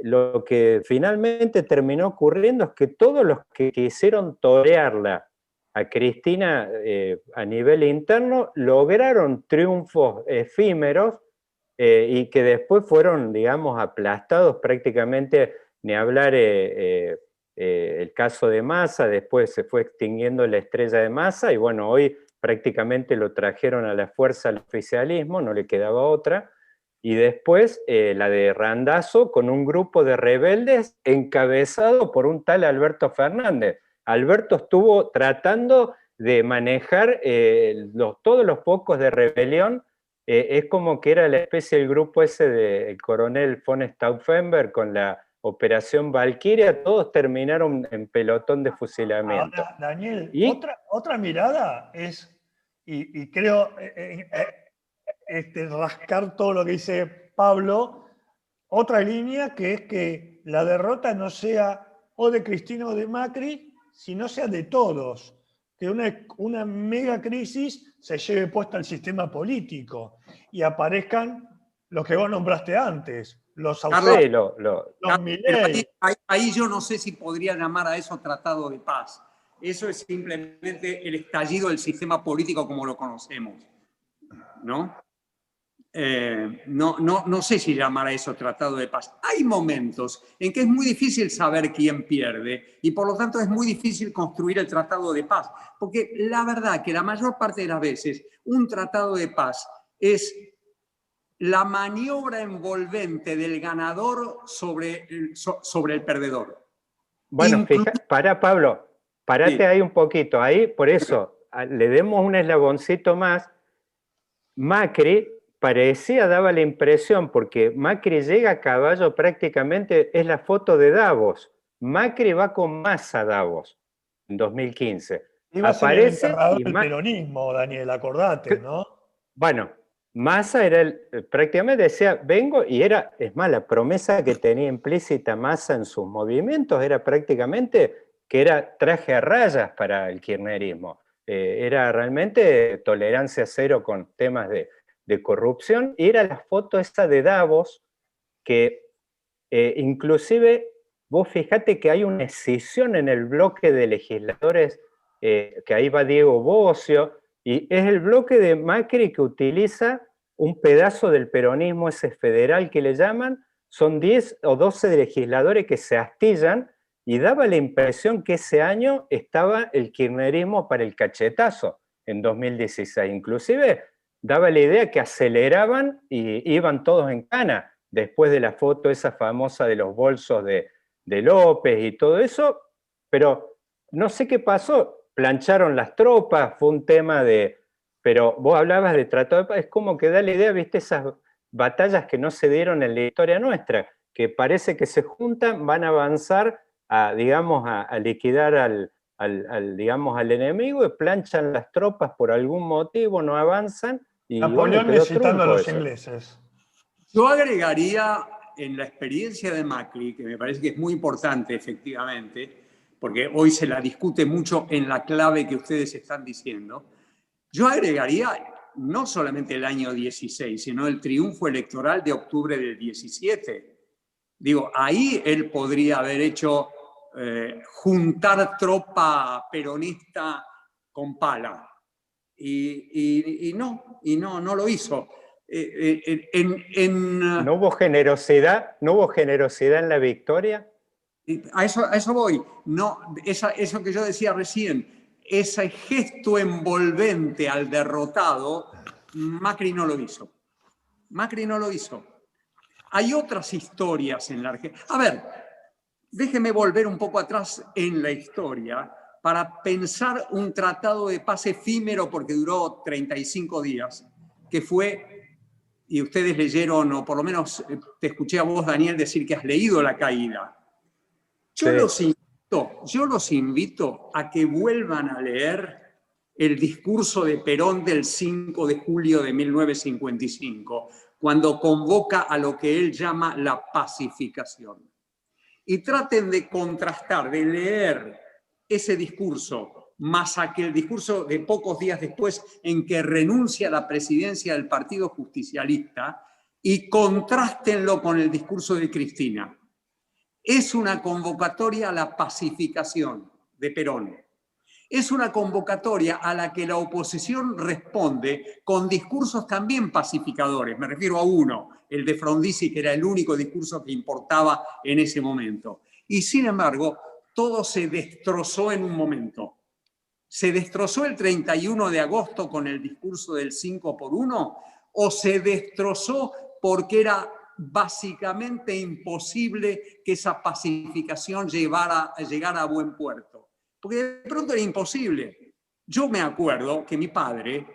lo que finalmente terminó ocurriendo es que todos los que quisieron torearla a Cristina a nivel interno lograron triunfos efímeros y que después fueron, digamos, aplastados prácticamente, ni hablar el caso de Massa, después se fue extinguiendo la estrella de Massa y bueno, hoy prácticamente lo trajeron a la fuerza al oficialismo, no le quedaba otra. Y después la de Randazzo con un grupo de rebeldes encabezado por un tal Alberto Fernández. Alberto estuvo tratando de manejar todos los focos de rebelión. Es como que era la especie del grupo ese del coronel von Stauffenberg con la Operación Valquiria, todos terminaron en pelotón de fusilamiento.
Ahora, Daniel,
¿Y?
otra mirada es, y creo rascar todo lo que dice Pablo, otra línea que es que la derrota no sea o de Cristina o de Macri, sino sea de todos, que una mega crisis se lleve puesta al sistema político y aparezcan los que vos nombraste antes, los
Carlos,
los Milei.
ahí yo no sé si podría llamar a eso tratado de paz. Eso es simplemente el estallido del sistema político como lo conocemos, ¿no? No sé si llamar a eso tratado de paz. Hay momentos en que es muy difícil saber quién pierde y por lo tanto es muy difícil construir el tratado de paz, porque la verdad que la mayor parte de las veces un tratado de paz es la maniobra envolvente del ganador sobre el perdedor.
Bueno, para Pablo, parate
Sí.
ahí un poquito, ahí por eso le demos un eslaboncito más. Macri parecía, daba la impresión, porque Macri llega a caballo prácticamente, es la foto de Davos. Macri va con Massa a Davos en 2015.
Iba a ser el enterrador del peronismo, Daniel, acordate, ¿no?
Bueno, Massa era prácticamente decía, vengo, y era, es más, la promesa que tenía implícita Massa en sus movimientos era prácticamente que era traje a rayas para el kirchnerismo. Era realmente tolerancia cero con temas de corrupción, y era la foto esa de Davos, que inclusive vos fijate que hay una escisión en el bloque de legisladores, que ahí va Diego Bocio, y es el bloque de Macri que utiliza un pedazo del peronismo ese federal que le llaman, son 10 o 12 legisladores que se astillan, y daba la impresión que ese año estaba el kirchnerismo para el cachetazo, en 2016. Inclusive daba la idea que aceleraban y iban todos en cana, después de la foto esa famosa de los bolsos de López y todo eso, pero no sé qué pasó, plancharon las tropas, fue un tema de... Pero vos hablabas de tratado de paz, es como que da la idea, viste, esas batallas que no se dieron en la historia nuestra, que parece que se juntan, van a avanzar digamos, a liquidar digamos, al enemigo, y planchan las tropas por algún motivo, no avanzan, y
Napoleón
bueno,
necesitando a los
eso.
ingleses.
Yo agregaría en la experiencia de Macri, que me parece que es muy importante efectivamente, porque hoy se la discute mucho en la clave que ustedes están diciendo, yo agregaría no solamente el año 16, sino el triunfo electoral de octubre del 17. Digo, ahí él podría haber hecho juntar tropa peronista con pala. Y no lo hizo.
¿No hubo generosidad? ¿No hubo generosidad en la victoria?
A eso voy. No, eso que yo decía recién, ese gesto envolvente al derrotado, Macri no lo hizo. Macri no lo hizo. Hay otras historias en la Argentina. A ver, déjeme volver un poco atrás en la historia para pensar un tratado de paz efímero, porque duró 35 días, que fue, y ustedes leyeron, o por lo menos te escuché a vos, Daniel, decir que has leído La Caída. Yo
Sí.
los invito a que vuelvan a leer el discurso de Perón del 5 de julio de 1955, cuando convoca a lo que él llama la pacificación. Y traten de contrastar, de leer ese discurso, más aquel discurso de pocos días después en que renuncia a la presidencia del Partido Justicialista, y contrástenlo con el discurso de Cristina. Es una convocatoria a la pacificación de Perón. Es una convocatoria a la que la oposición responde con discursos también pacificadores. Me refiero a uno, el de Frondizi, que era el único discurso que importaba en ese momento. Y sin embargo, todo se destrozó en un momento. ¿Se destrozó el 31 de agosto con el discurso del 5x1? ¿O se destrozó porque era básicamente imposible que esa pacificación llegara a buen puerto? Porque de pronto era imposible. Yo me acuerdo que mi padre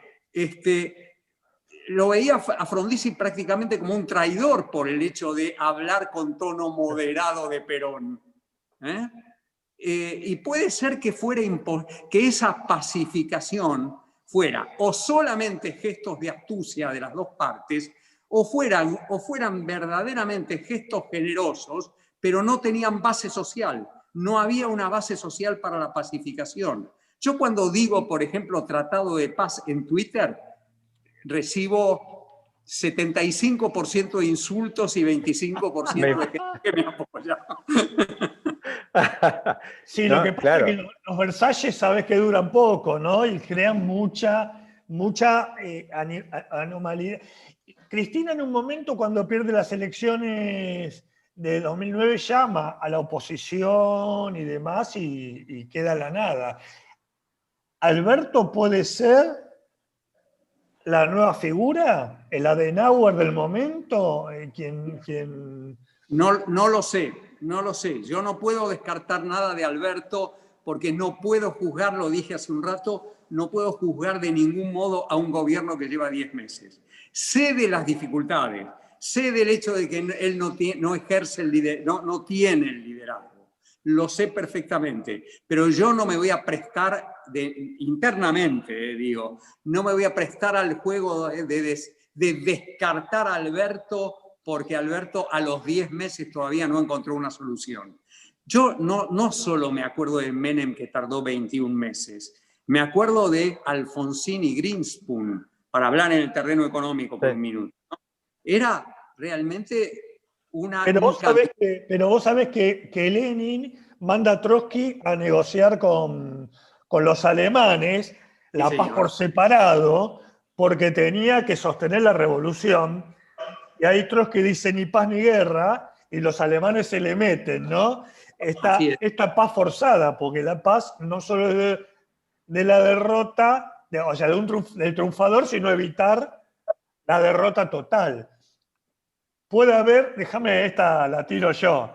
lo veía a Frondizi prácticamente como un traidor por el hecho de hablar con tono moderado de Perón. Y puede ser que que esa pacificación fuera o solamente gestos de astucia de las dos partes, o fueran verdaderamente gestos generosos, pero no tenían base social. No había una base social para la pacificación. Yo cuando digo, por ejemplo, tratado de paz en Twitter, recibo 75% de insultos y 25% de gente que me apoya.
Sí, lo que pasa es que los Versalles sabes que duran poco, ¿no? Y crean mucha anomalía. Cristina, en un momento, cuando pierde las elecciones de 2009, llama a la oposición y demás, y queda la nada. ¿Alberto puede ser la nueva figura? ¿El Adenauer del momento?
No lo sé. Yo no puedo descartar nada de Alberto porque no puedo juzgar, lo dije hace un rato, no puedo juzgar de ningún modo a un gobierno que lleva 10 meses. Sé de las dificultades, sé del hecho de que él no ejerce no tiene el liderazgo. Lo sé perfectamente, pero yo no me voy a prestar internamente, no me voy a prestar al juego de descartar a Alberto, porque Alberto a los 10 meses todavía no encontró una solución. Yo no solo me acuerdo de Menem, que tardó 21 meses, me acuerdo de Alfonsín y Greenspoon, para hablar en el terreno económico por un minuto, ¿no? Era realmente una...
Pero vos sabés que Lenin manda a Trotsky a negociar con los alemanes la paz por separado, porque tenía que sostener la revolución. Y hay Trotsky dice ni paz ni guerra, y los alemanes se le meten, ¿no? Esta paz forzada, porque la paz no solo es de la derrota, o sea, del triunfador, sino evitar la derrota total. Puede haber, déjame esta, la tiro yo.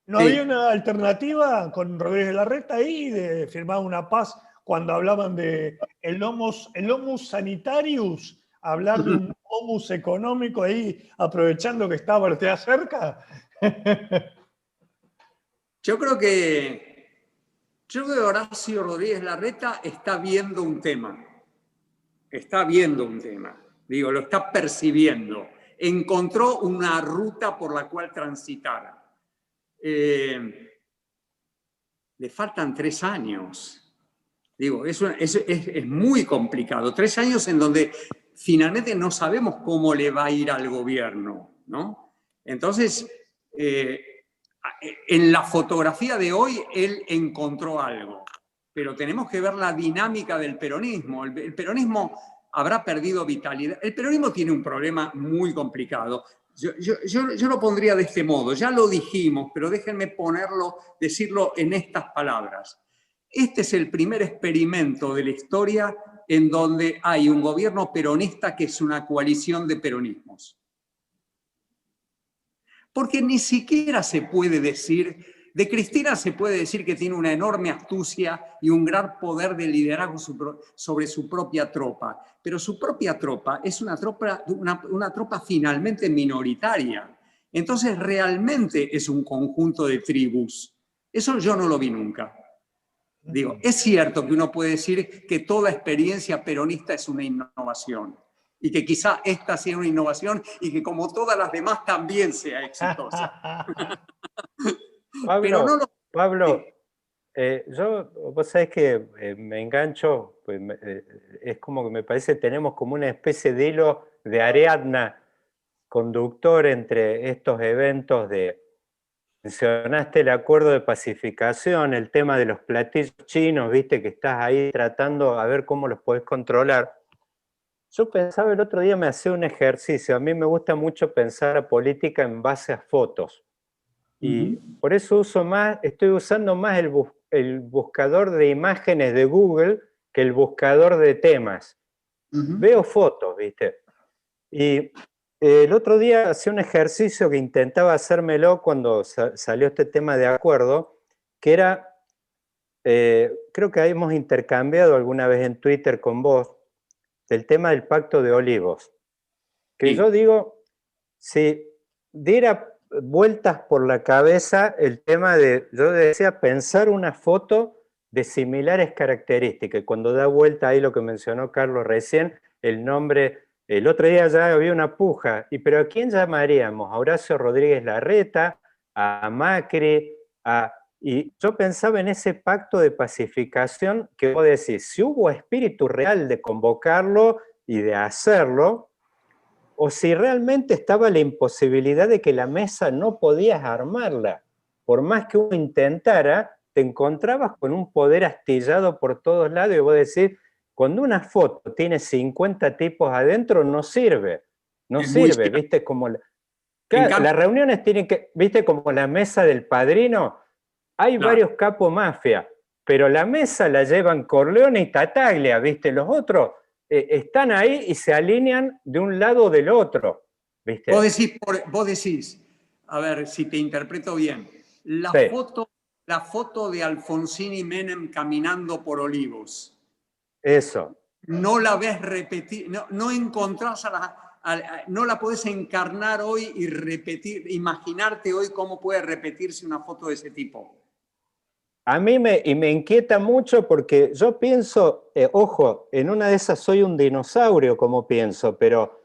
¿No había una alternativa con Rodríguez Larreta ahí de firmar una paz cuando hablaban de el homus sanitarius? Hablar de un homus económico ahí, aprovechando que estaba Ortega cerca.
Yo creo que Horacio Rodríguez Larreta está viendo un tema. Está viendo un tema. Digo, lo está percibiendo. Encontró una ruta por la cual transitar. Le faltan 3 años. Digo, es muy complicado. 3 años en donde finalmente no sabemos cómo le va a ir al gobierno, ¿no? Entonces, en la fotografía de hoy, él encontró algo. Pero tenemos que ver la dinámica del peronismo. El peronismo habrá perdido vitalidad. El peronismo tiene un problema muy complicado. Yo lo pondría de este modo. Ya lo dijimos, pero déjenme decirlo en estas palabras. Este es el primer experimento de la historia en donde hay un gobierno peronista que es una coalición de peronismos. Porque ni siquiera se puede decir, de Cristina se puede decir que tiene una enorme astucia y un gran poder de liderazgo sobre su propia tropa, pero su propia tropa es una tropa finalmente minoritaria. Entonces realmente es un conjunto de tribus. Eso yo no lo vi nunca. Digo, es cierto que uno puede decir que toda experiencia peronista es una innovación y que quizá esta sea una innovación y que como todas las demás también sea exitosa.
Pero no lo... Pablo, vos sabés que me engancho, pues, es como que me parece que tenemos como una especie de hilo de Ariadna conductor entre estos eventos de... Mencionaste el acuerdo de pacificación, el tema de los platillos chinos, viste que estás ahí tratando a ver cómo los podés controlar. Yo pensaba el otro día, me hacía un ejercicio, a mí me gusta mucho pensar a política en base a fotos. Y por eso estoy usando más el buscador de imágenes de Google que el buscador de temas. Veo fotos, viste. Y el otro día hacía un ejercicio que intentaba hacérmelo cuando salió este tema de acuerdo, que era, creo que hemos intercambiado alguna vez en Twitter con vos, del tema del Pacto de Olivos. Que yo digo, si diera vueltas por la cabeza el tema de, yo decía, pensar una foto de similares características. Cuando da vuelta ahí lo que mencionó Carlos recién, el nombre... El otro día ya había una puja, pero ¿a quién llamaríamos? ¿A Horacio Rodríguez Larreta? ¿A Macri? Y yo pensaba en ese pacto de pacificación que vos decís, si hubo espíritu real de convocarlo y de hacerlo, o si realmente estaba la imposibilidad de que la mesa no podías armarla. Por más que uno intentara, te encontrabas con un poder astillado por todos lados y vos decís, cuando una foto tiene 50 tipos adentro, no sirve. No sirve, ¿viste? Como claro, las reuniones tienen que, ¿viste? Como la mesa del padrino. Hay varios capos mafia, pero la mesa la llevan Corleone y Tattaglia, ¿viste? Los otros están ahí y se alinean de un lado o del otro, ¿viste?
Vos decís, a ver si te interpreto bien, la foto de Alfonsín y Menem caminando por Olivos.
Eso.
No la ves repetir, no encontrás no la podés encarnar hoy y repetir, imaginarte hoy cómo puede repetirse una foto de ese tipo.
A mí me inquieta mucho porque yo pienso, ojo, en una de esas soy un dinosaurio como pienso, pero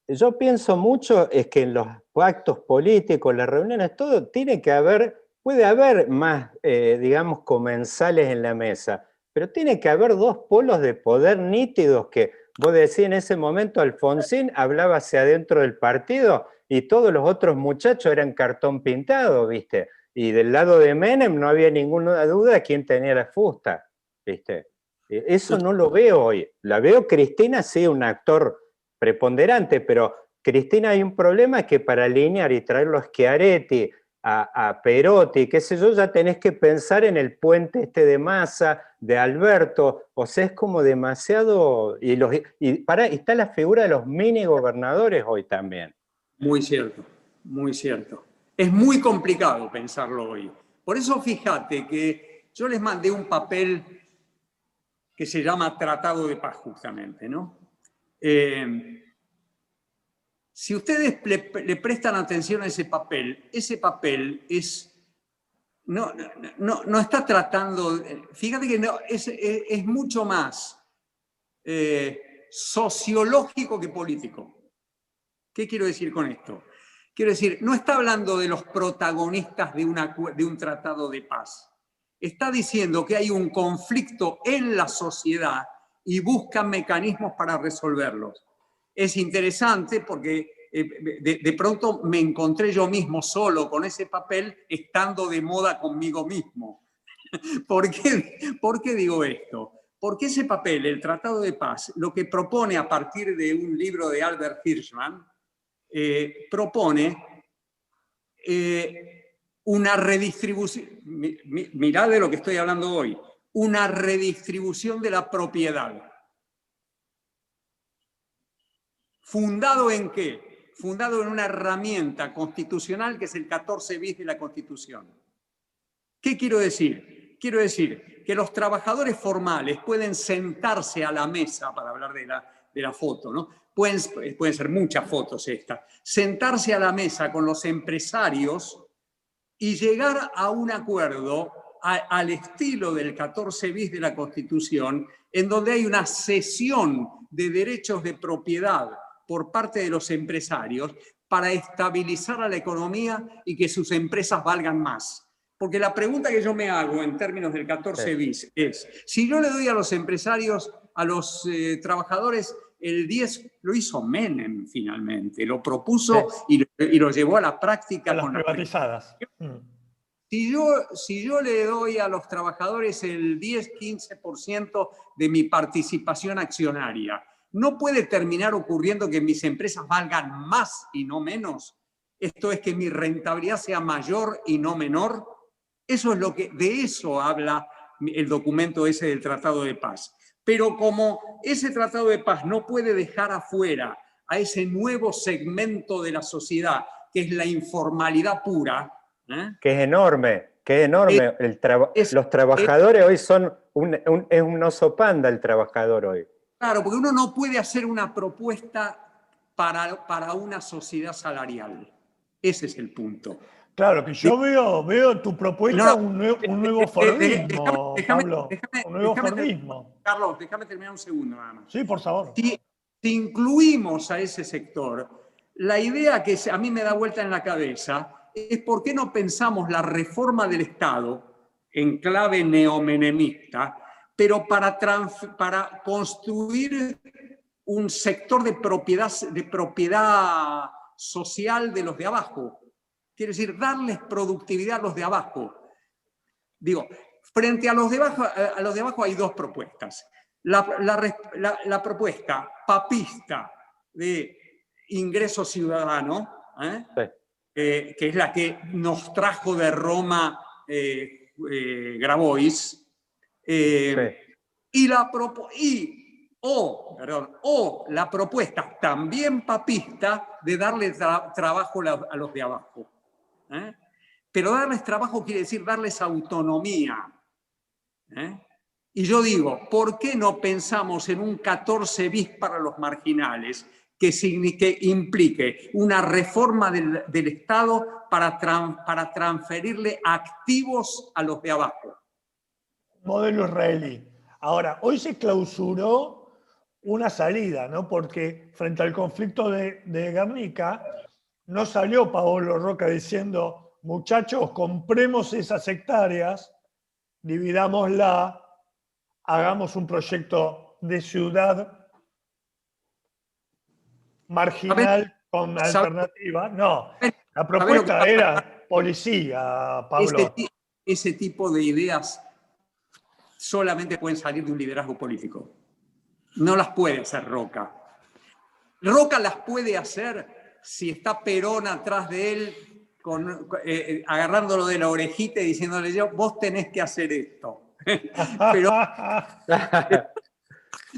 yo pienso mucho es que en los actos políticos, las reuniones, todo tiene que haber, puede haber más, digamos, comensales en la mesa, pero tiene que haber dos polos de poder nítidos que, vos decís en ese momento, Alfonsín hablaba hacia adentro del partido y todos los otros muchachos eran cartón pintado, ¿viste? Y del lado de Menem no había ninguna duda de quién tenía la fusta, ¿viste? Eso no lo veo hoy. La veo Cristina, sí, un actor preponderante, pero Cristina, hay un problema que para alinear y traerlo a Schiaretti, a Perotti, qué sé yo, ya tenés que pensar en el puente este de Massa, de Alberto, o sea, es como demasiado, y está la figura de los mini gobernadores hoy también.
Muy cierto, muy cierto. Es muy complicado pensarlo hoy. Por eso fíjate que yo les mandé un papel que se llama Tratado de Paz, justamente, ¿no? Si ustedes le prestan atención a ese papel no está tratando, fíjate que no, es mucho más sociológico que político. ¿Qué quiero decir con esto? Quiero decir, no está hablando de los protagonistas de un tratado de paz. Está diciendo que hay un conflicto en la sociedad y buscan mecanismos para resolverlos. Es interesante porque de pronto me encontré yo mismo solo con ese papel, estando de moda conmigo mismo. ¿Por qué digo esto? Porque ese papel, el Tratado de Paz, lo que propone a partir de un libro de Albert Hirschman, propone una redistribución, mirad de lo que estoy hablando hoy, una redistribución de la propiedad. ¿Fundado en qué? Fundado en una herramienta constitucional que es el 14 bis de la Constitución. ¿Qué quiero decir? Quiero decir que los trabajadores formales pueden sentarse a la mesa, para hablar de la foto, ¿no? Pueden ser muchas fotos estas, sentarse a la mesa con los empresarios y llegar a un acuerdo al estilo del 14 bis de la Constitución, en donde hay una cesión de derechos de propiedad por parte de los empresarios para estabilizar a la economía y que sus empresas valgan más. Porque la pregunta que yo me hago en términos del 14 bis es, si yo le doy a los empresarios, a los trabajadores, el 10 lo hizo Menem finalmente, lo propuso y lo llevó a la práctica.
A las privatizadas.
Si yo le doy a los trabajadores el 10-15% de mi participación accionaria, ¿no puede terminar ocurriendo que mis empresas valgan más y no menos? Esto es, que mi rentabilidad sea mayor y no menor. Eso es de eso habla el documento ese del Tratado de Paz. Pero como ese Tratado de Paz no puede dejar afuera a ese nuevo segmento de la sociedad, que es la informalidad pura,
que es enorme, los trabajadores hoy son es un oso panda el trabajador hoy.
Claro, porque uno no puede hacer una propuesta para una sociedad salarial. Ese es el punto.
Claro, que yo veo en tu propuesta un nuevo Fordismo, Pablo. Un nuevo Fordismo.
Carlos, déjame terminar un segundo nada más.
Sí, por favor.
Si incluimos a ese sector, la idea que a mí me da vuelta en la cabeza es por qué no pensamos la reforma del Estado en clave neomenemista, pero para construir un sector de propiedad social de los de abajo. Quiere decir, darles productividad a los de abajo. Digo, frente a los de abajo hay dos propuestas. La propuesta papista de ingreso ciudadano, que es la que nos trajo de Roma Grabois, o la propuesta también papista de darle trabajo a los de abajo. Pero darles trabajo quiere decir darles autonomía. Y yo digo, ¿por qué no pensamos en un 14 bis para los marginales que implique una reforma del Estado para transferirle activos a los de abajo?
Modelo israelí. Ahora, hoy se clausuró una salida, ¿no? Porque frente al conflicto de Guernica, no salió Paolo Roca diciendo, muchachos, compremos esas hectáreas, dividámosla, hagamos un proyecto de ciudad marginal con alternativa. No, la propuesta era policía, Pablo.
Ese tipo de ideas solamente pueden salir de un liderazgo político. No las puede hacer Roca. Roca las puede hacer si está Perón atrás de él, agarrándolo de la orejita y diciéndole vos tenés que hacer esto.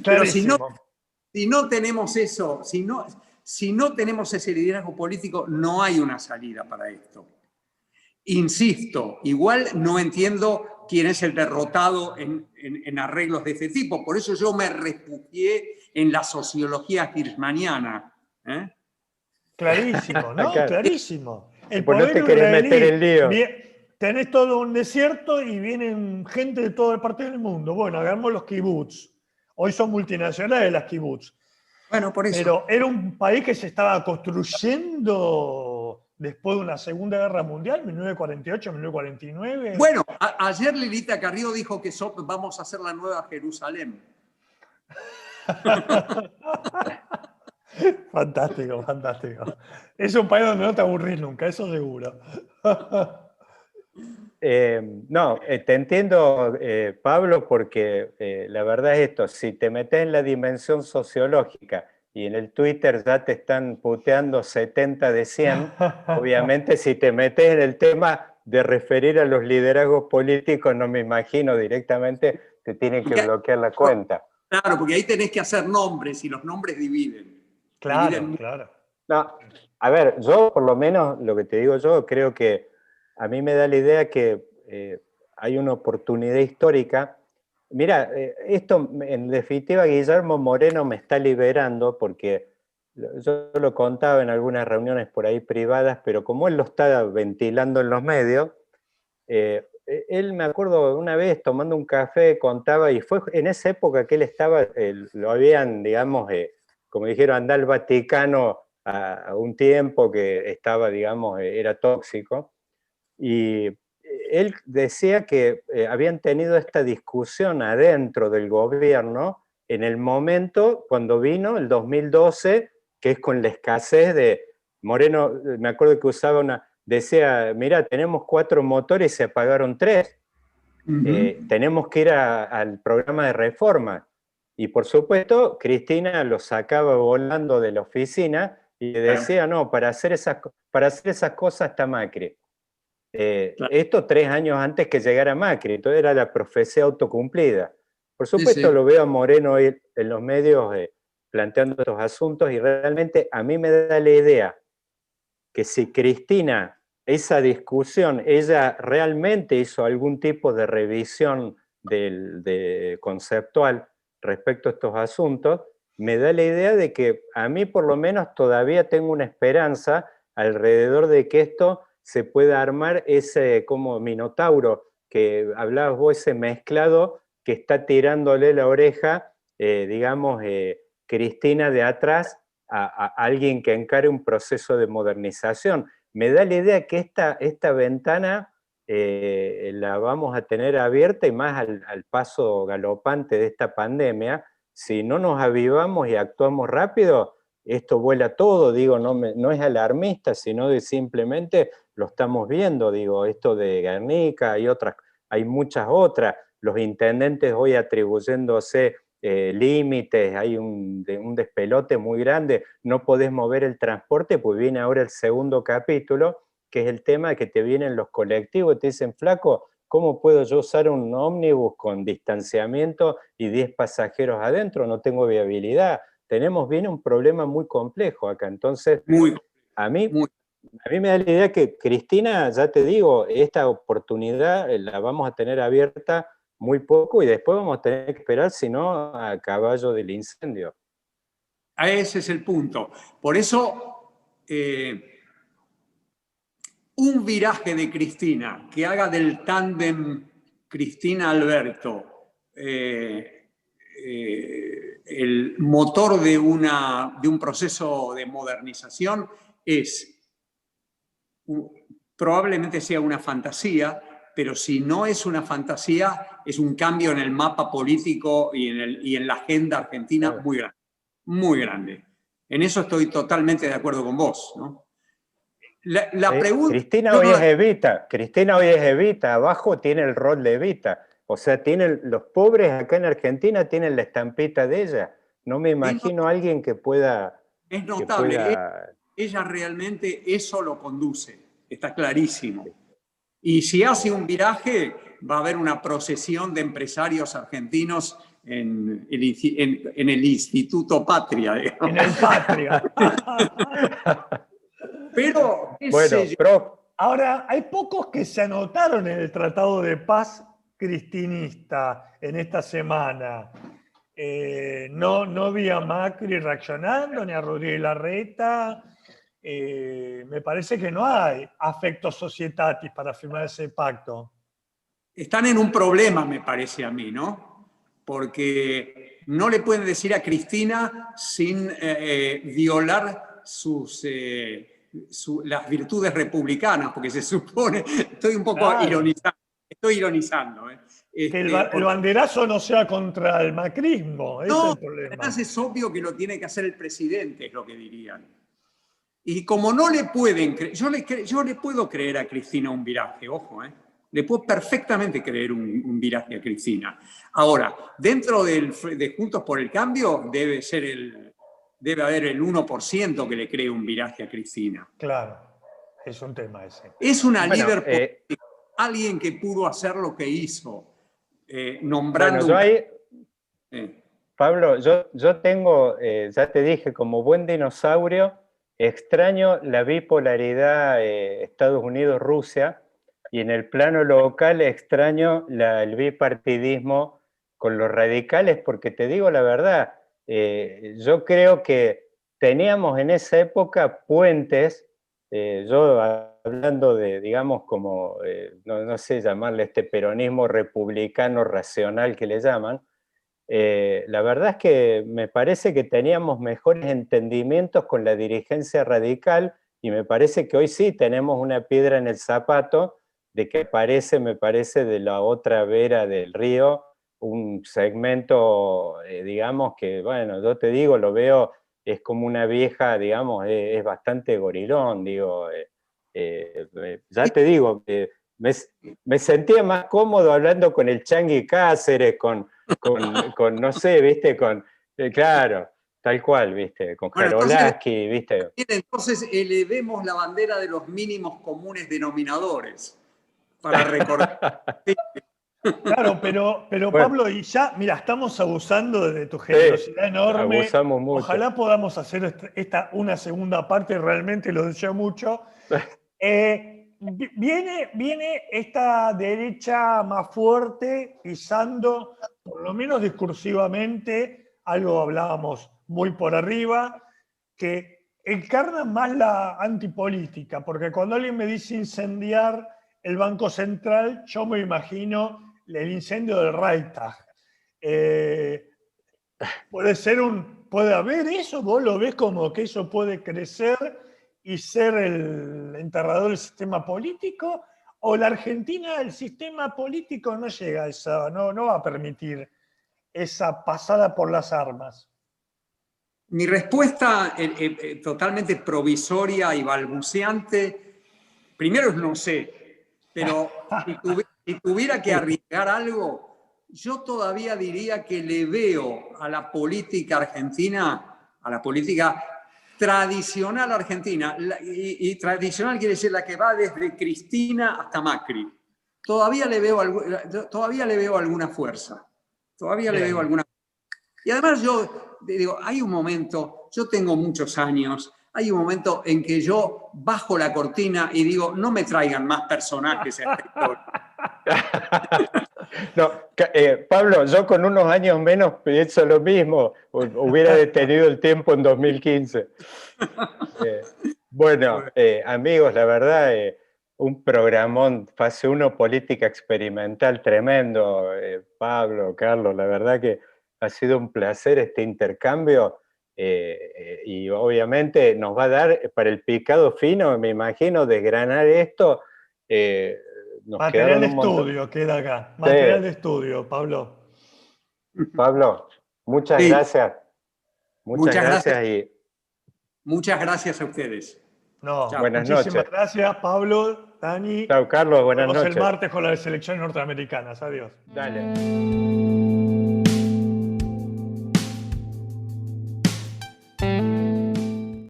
Pero si no tenemos eso, si no tenemos ese liderazgo político, no hay una salida para esto. Insisto, igual no entiendo quién es el derrotado en arreglos de este tipo. Por eso yo me refugié en la sociología kirchmaniana.
Clarísimo, ¿no?
Claro.
Clarísimo. El
Pues
poder
no te querés
israelí,
meter en lío.
tenés todo un desierto y vienen gente de toda parte del mundo. Bueno, hagamos los kibbutz. Hoy son multinacionales las kibbutz.
Bueno, por eso.
Pero era un país que se estaba construyendo después de una Segunda Guerra Mundial, 1948, 1949.
Bueno, ayer Lilita Carrió dijo que vamos a hacer la nueva Jerusalén.
Fantástico, fantástico. Es un país donde no te aburrís nunca, eso seguro.
No, te entiendo, Pablo, porque la verdad es esto, si te metes en la dimensión sociológica y en el Twitter ya te están puteando 70 de 100, obviamente si te metes en el tema de referir a los liderazgos políticos, no me imagino directamente, te tienen que bloquear la cuenta.
Claro, porque ahí tenés que hacer nombres y los nombres dividen.
Claro, claro.
No, a ver, yo por lo menos lo que te digo yo, creo que a mí me da la idea que hay una oportunidad histórica. Mira, esto en definitiva Guillermo Moreno me está liberando porque yo lo contaba en algunas reuniones por ahí privadas, pero como él lo está ventilando en los medios, él me acuerdo una vez tomando un café contaba, y fue en esa época que él estaba, lo habían, digamos, como dijeron, andar al Vaticano a un tiempo que estaba, digamos, era tóxico, y él decía que habían tenido esta discusión adentro del gobierno en el momento cuando vino el 2012, que es con la escasez de Moreno, me acuerdo que usaba decía, mira, tenemos 4 motores y se apagaron 3, tenemos que ir al programa de reforma. Y por supuesto, Cristina lo sacaba volando de la oficina y decía, no, para hacer esas cosas está Macri. Esto 3 años antes que llegara Macri, entonces era la profecía autocumplida. Por supuesto, sí. Lo veo a Moreno hoy en los medios planteando estos asuntos y realmente a mí me da la idea que si Cristina, esa discusión, ella realmente hizo algún tipo de revisión conceptual respecto a estos asuntos, me da la idea de que a mí por lo menos todavía tengo una esperanza alrededor de que esto se pueda armar ese como minotauro que hablabas vos, ese mezclado que está tirándole la oreja, digamos, Cristina de atrás a alguien que encare un proceso de modernización. Me da la idea que esta ventana la vamos a tener abierta y más al paso galopante de esta pandemia. Si no nos avivamos y actuamos rápido, esto vuela todo, digo, no es alarmista, sino de simplemente lo estamos viendo, digo, esto de Guernica y otras, hay muchas otras, los intendentes hoy atribuyéndose límites, hay un despelote muy grande, no podés mover el transporte, pues viene ahora el segundo capítulo, que es el tema de que te vienen los colectivos y te dicen, flaco, ¿cómo puedo yo usar un ómnibus con distanciamiento y 10 pasajeros adentro? No tengo viabilidad. Viene un problema muy complejo acá. Entonces, a mí me da la idea que Cristina, ya te digo, esta oportunidad la vamos a tener abierta muy poco y después vamos a tener que esperar, si no, a caballo del incendio.
Ese es el punto. Por eso, un viraje de Cristina que haga del tándem Cristina-Alberto el motor de un proceso de modernización probablemente sea una fantasía, pero si no es una fantasía, es un cambio en el mapa político y en la agenda argentina muy grande, muy grande. En eso estoy totalmente de acuerdo con vos, ¿no? La pregunta...
Cristina hoy es Evita, abajo tiene el rol de Evita. O sea, los pobres acá en Argentina tienen la estampita de ella. No me imagino a alguien que pueda
Es notable.
pueda...
Ella realmente eso lo conduce, está clarísimo. Y si hace un viraje, va a haber una procesión de empresarios argentinos en el Instituto Patria, digamos.
En el Patria.
Pero, qué
Bueno,
sé yo.
prof,
Ahora, hay pocos que se anotaron en el Tratado de Paz cristinista en esta semana. No vi a Macri reaccionando, ni a Rodríguez Larreta. Me parece que no hay affecto societatis para firmar ese pacto.
Están en un problema, me parece a mí, ¿no? Porque no le pueden decir a Cristina sin violar las virtudes republicanas, porque se supone, estoy un poco
Claro.
ironizando.
Que el banderazo no sea contra el macrismo, ese es el problema.
Además es obvio que lo tiene que hacer el presidente, es lo que dirían. Y como no le pueden creer, yo le puedo creer a Cristina un viraje, ojo, le puedo perfectamente creer un viraje a Cristina. Ahora, dentro de Juntos por el Cambio debe haber el 1% que le cree un viraje a Cristina.
Claro, es un tema ese.
Es una líder política, alguien que pudo hacer lo que hizo, nombrando...
Bueno, Pablo, yo tengo, ya te dije, como buen dinosaurio, extraño la bipolaridad Estados Unidos-Rusia, y en el plano local extraño el bipartidismo con los radicales, porque te digo la verdad, yo creo que teníamos en esa época puentes, yo hablando de, digamos, como, no sé llamarle este peronismo republicano racional que le llaman, la verdad es que me parece que teníamos mejores entendimientos con la dirigencia radical, y me parece que hoy sí tenemos una piedra en el zapato de que me parece de la otra vera del río, un segmento, digamos, que, bueno, yo te digo, lo veo, es como una vieja, digamos, es bastante gorilón, digo, ya te digo, me sentía más cómodo hablando con el Changi Cáceres, con no sé, viste, claro, tal cual, viste, con Jarolaski, viste.
Entonces elevemos la bandera de los mínimos comunes denominadores para recordar.
Claro, pero
Bueno,
Pablo, y ya, mira, estamos abusando de tu generosidad enorme.
Abusamos mucho.
Ojalá podamos hacer una segunda parte, realmente lo deseo mucho. Viene esta derecha más fuerte, pisando, por lo menos discursivamente, algo hablábamos muy por arriba, que encarna más la antipolítica, porque cuando alguien me dice incendiar el Banco Central, yo me imagino el incendio del Reichstag. ¿Puede haber eso? ¿Vos lo ves como que eso puede crecer y ser el enterrador del sistema político? ¿O la Argentina, el sistema político no llega a esa, no va a permitir esa pasada por las armas?
Mi respuesta totalmente provisoria y balbuceante, primero es no sé, pero si tuviera que arriesgar algo, yo todavía diría que le veo a la política argentina, a la política tradicional argentina, y tradicional quiere decir la que va desde Cristina hasta Macri, todavía le veo alguna fuerza, Y además yo digo, hay un momento, yo tengo muchos años, hay un momento en que yo bajo la cortina y digo, no me traigan más personajes a esta historia.
No, Pablo, yo con unos años menos pienso lo mismo, hubiera detenido el tiempo en 2015. Bueno, amigos, la verdad, un programón, fase 1 política experimental tremendo, Pablo, Carlos, la verdad que ha sido un placer este intercambio, y obviamente nos va a dar para el picado fino, me imagino, desgranar esto.
Material de estudio queda acá. Material de estudio, Pablo.
Pablo, muchas gracias.
Muchas gracias. Muchas gracias a ustedes.
Buenas noches.
Muchísimas gracias, Pablo, Dani.
Chao, Carlos, buenas noches.
Nos vemos el martes con las selecciones norteamericanas. Adiós.
Dale.